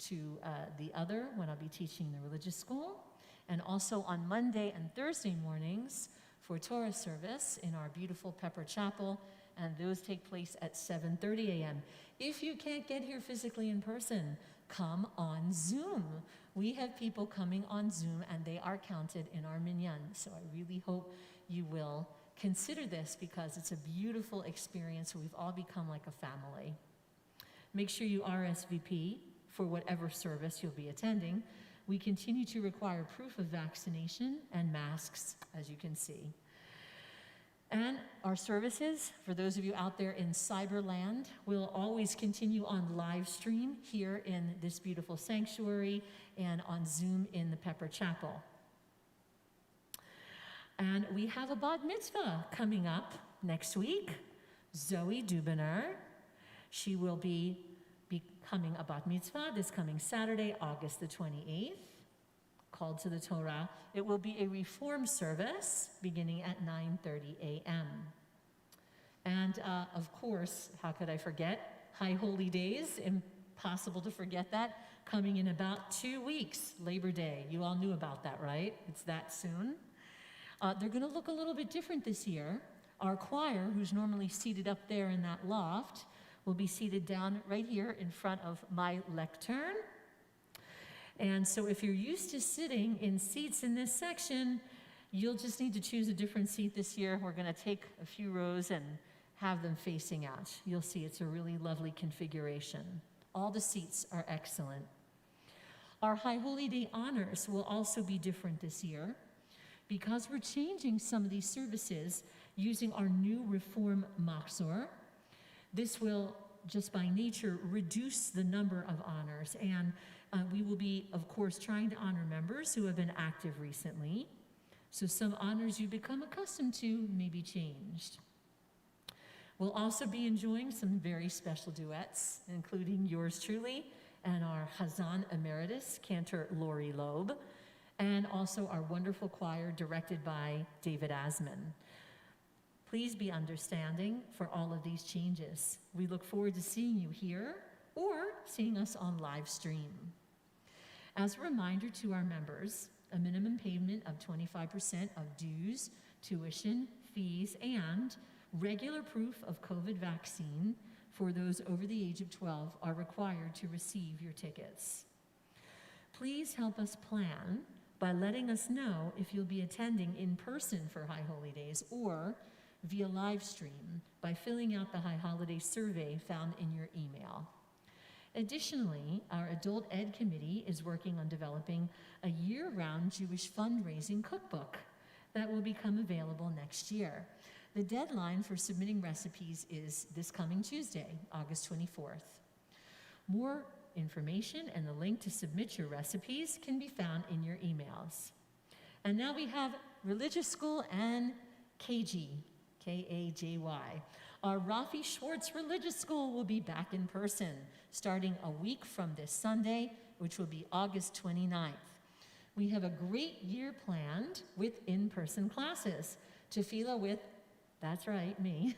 to the other when I'll be teaching the religious school. And also on Monday and Thursday mornings for Torah service in our beautiful Pepper Chapel, and those take place at 7:30 a.m. If you can't get here physically in person, come on Zoom. We have people coming on Zoom, and they are counted in our minyan. So I really hope you will consider this, because it's a beautiful experience. We've all become like a family. Make sure you RSVP for whatever service you'll be attending. We continue to require proof of vaccination and masks, as you can see. And our services, for those of you out there in Cyberland, will always continue on live stream here in this beautiful sanctuary and on Zoom in the Pepper Chapel. And we have a bat mitzvah coming up next week. Zoe Dubiner, she will be becoming a bat mitzvah this coming Saturday, August the 28th. Called to the Torah. It will be a reform service beginning at 9:30 a.m. And of course, how could I forget? High Holy Days, impossible to forget that, coming in about 2 weeks, Labor Day. You all knew about that, right? It's that soon. They're going to look a little bit different this year. Our choir, who's normally seated up there in that loft, will be seated down right here in front of my lectern. And so if you're used to sitting in seats in this section, you'll just need to choose a different seat this year. We're going to take a few rows and have them facing out. You'll see it's a really lovely configuration. All the seats are excellent. Our High Holy Day honors will also be different this year because we're changing some of these services using our new Reform Machzor. This will, just by nature, reduce the number of honors, and we will be, of course, trying to honor members who have been active recently. So some honors you become accustomed to may be changed. We'll also be enjoying some very special duets, including yours truly and our Chazan Emeritus, Cantor Lori Loeb, and also our wonderful choir directed by David Asman. Please be understanding for all of these changes. We look forward to seeing you here or seeing us on live stream. As a reminder to our members, a minimum payment of 25% of dues, tuition, fees, and regular proof of COVID vaccine for those over the age of 12 are required to receive your tickets. Please help us plan by letting us know if you'll be attending in person for High Holy Days or via live stream by filling out the High Holiday survey found in your email. Additionally, our Adult Ed Committee is working on developing a year-round Jewish fundraising cookbook that will become available next year. The deadline for submitting recipes is this coming Tuesday, August 24th. More information and the link to submit your recipes can be found in your emails. And now we have Religious School and KG, K-A-J-Y. Our Rafi Schwartz Religious School will be back in person starting a week from this Sunday, which will be August 29th. We have a great year planned with in-person classes. Tefillah with, that's right, me.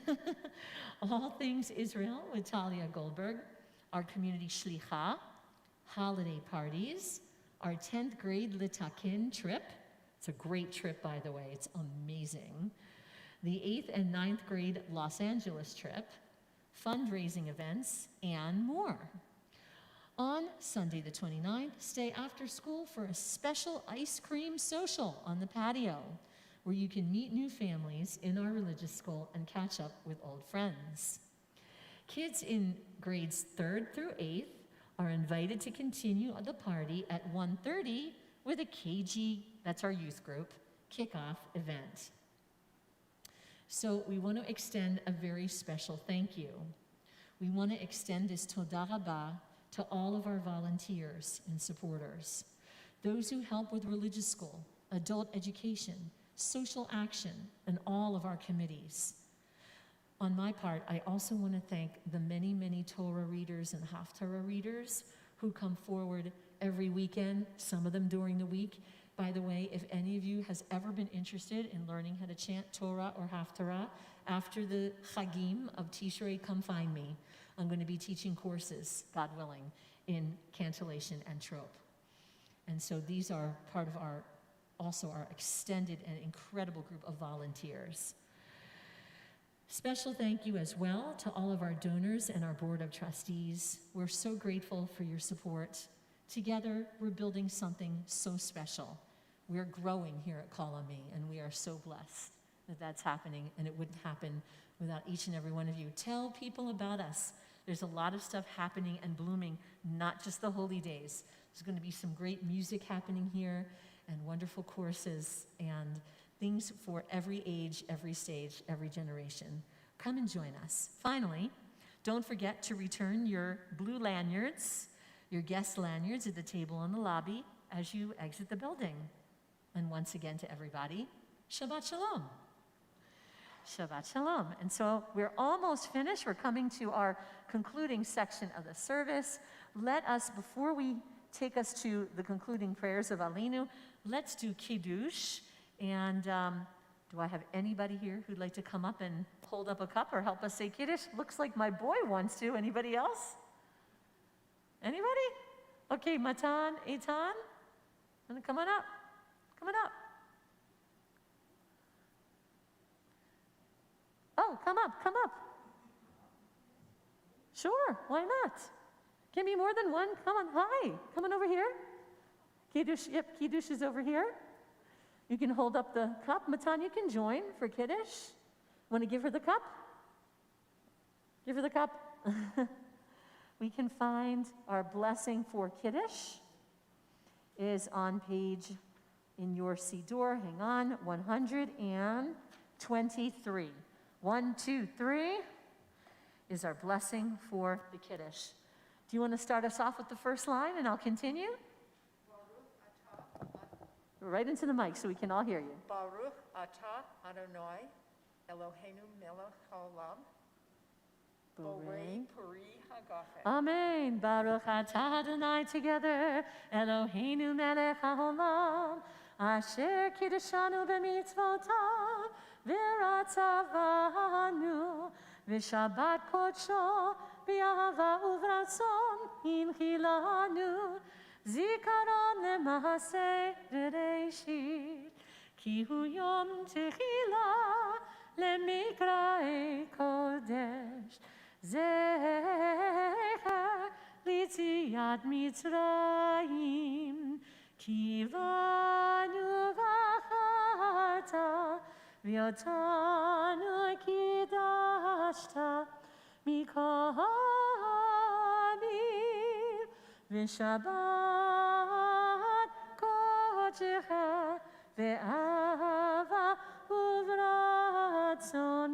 All Things Israel with Talia Goldberg, our community shlicha, holiday parties, our 10th grade Litakin trip. It's a great trip, by the way. It's amazing. The 8th and 9th grade Los Angeles trip, fundraising events, and more. On Sunday the 29th, stay after school for a special ice cream social on the patio, where you can meet new families in our religious school and catch up with old friends. Kids in grades 3rd through 8th are invited to continue the party at 1:30 with a KG, that's our youth group, kickoff event. So we want to extend a very special thank you. We want to extend this Toda Rabah to all of our volunteers and supporters, those who help with religious school, adult education, social action, and all of our committees. On my part, I also want to thank the many, many Torah readers and Haftarah readers who come forward every weekend, some of them during the week. By the way, if any of you has ever been interested in learning how to chant Torah or Haftarah, after the Chagim of Tishrei, come find me. I'm going to be teaching courses, God willing, in cantillation and trope. And so these are part of our extended and incredible group of volunteers. Special thank you as well to all of our donors and our board of trustees. We're so grateful for your support. Together, we're building something so special. We're growing here at Call on Me, and we are so blessed that that's happening, and it wouldn't happen without each and every one of you. Tell people about us. There's a lot of stuff happening and blooming, not just the holy days. There's going to be some great music happening here and wonderful courses, and things for every age, every stage, every generation. Come and join us. Finally, don't forget to return your blue lanyards, your guest lanyards at the table in the lobby as you exit the building. And once again to everybody, Shabbat Shalom. Shabbat Shalom. And so we're almost finished. We're coming to our concluding section of the service. Let us, before we take us to the concluding prayers of Aleinu, let's do Kiddush. And do I have anybody here who'd like to come up and hold up a cup or help us say Kiddush? Looks like my boy wants to. Anybody else? Anybody? Okay, Matan, Eitan, and come on up. Come on up. Oh, come up, come up. Sure, why not? Give me more than one. Come on, hi. Come on over here. Kiddush, yep, Kiddush is over here. You can hold up the cup. Matan, you can join for Kiddush. Want to give her the cup? Give her the cup. We can find our blessing for Kiddush is on page in your Siddur. Hang on, 123. 1, 2, 3 is our blessing for the Kiddush. Do you want to start us off with the first line and I'll continue? Right into the mic so we can all hear you. Baruch atah Adonai Eloheinu melech haolam borei peri hagafen. Amen. Baruch atah Adonai together. Eloheinu melech haolam. Asher kiddushanu b'mitzvotav. V'ratzavanu. V'shabbat kodsho. B'ahava uvratzon. Hinchilanu. Zikaron lemahaseh b'reishit. Ki hu yom techila lemikrae kodesh. Zecher litziat Mitzrayim. Ki vanu v'achata v'yotanu kidashta mikohanim v'shabbat kodecha ve'ava uvratzon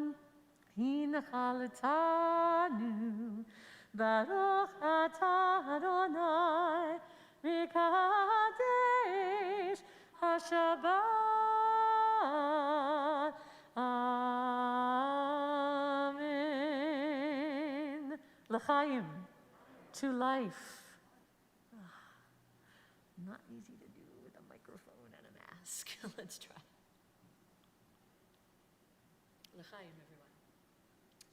hinchaltanu baruch atah Adonai v'kadesh haShabbat. Amen. L'chaim, to life. Not easy to do with a microphone and a mask. Let's try. L'chaim, everyone.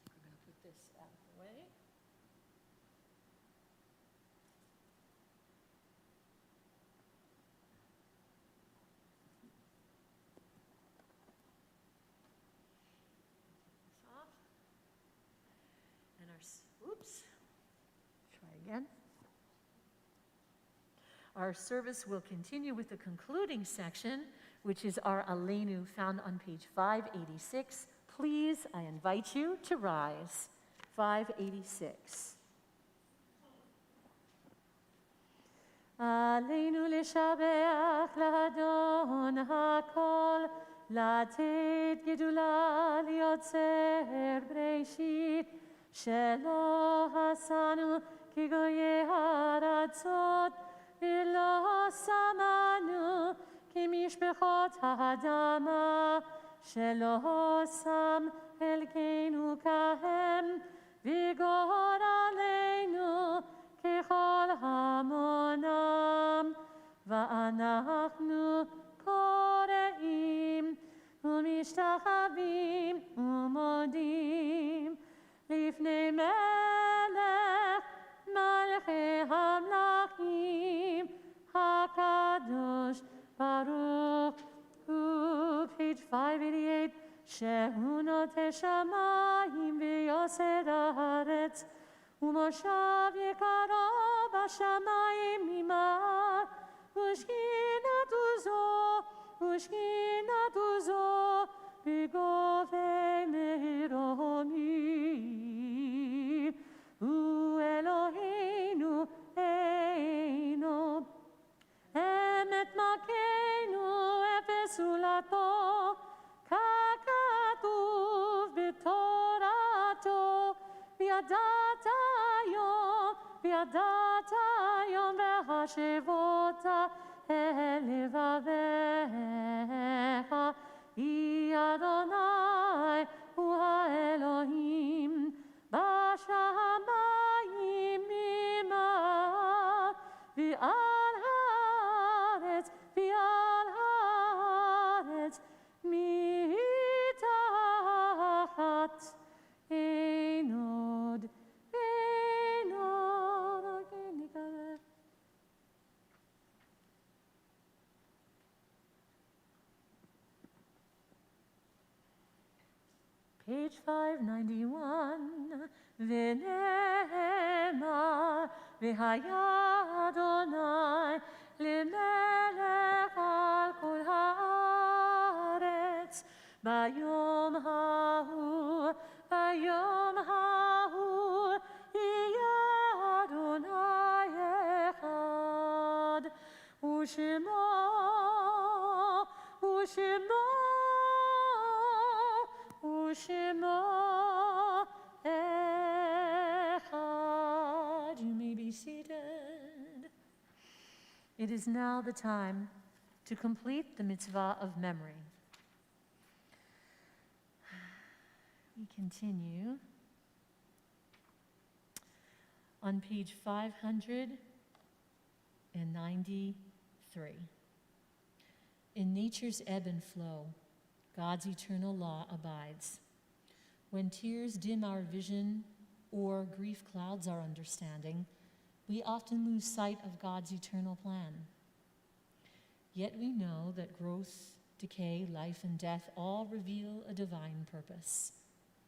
We're going to put this out of the way. This off. And oops. Try again. Our service will continue with the concluding section, which is our Aleinu found on page 586. Please, I invite you to rise. 586. Aleinu l'shabeach l'adon hakol, latet gedula liotzer breishit, shelo hasanu ki goyei haratzot, ולא שמענו כמשפחות האדמה, שלא שם חלקנו כהם, וגור עלינו ככל המונם. ואנחנו קוראים ומשתחווים ומודים לפני מלך מלכי המלכים הקדוש ברוך הוא. page 588. שהוא נוטה שמיים ויוסד הארץ ומושב יקרו בשמיים ממעל ושכינתו זו בגובי מרומי. הוא אלוהינו אינו אמת מלכנו אפס זולתו השבותה אל לבביך, כי אדוני הוא האלוהים בשמיים ממעל, ועל הארץ, ועל הארץ מתחת. אין עוד, אין עוד, כן נקרא. Page 591, ונאמר, והיה אדוני למלך על כל הארץ, ביום ההוא, ביום ההוא, יהיה אדוני אחד, ושמו, ושמו, ושמו echad. You may be seated. It is now the time to complete the mitzvah of memory. We continue on page 593. In nature's ebb and flow, God's eternal law abides. When tears dim our vision or grief clouds our understanding, we often lose sight of God's eternal plan. Yet we know that growth, decay, life, and death all reveal a divine purpose.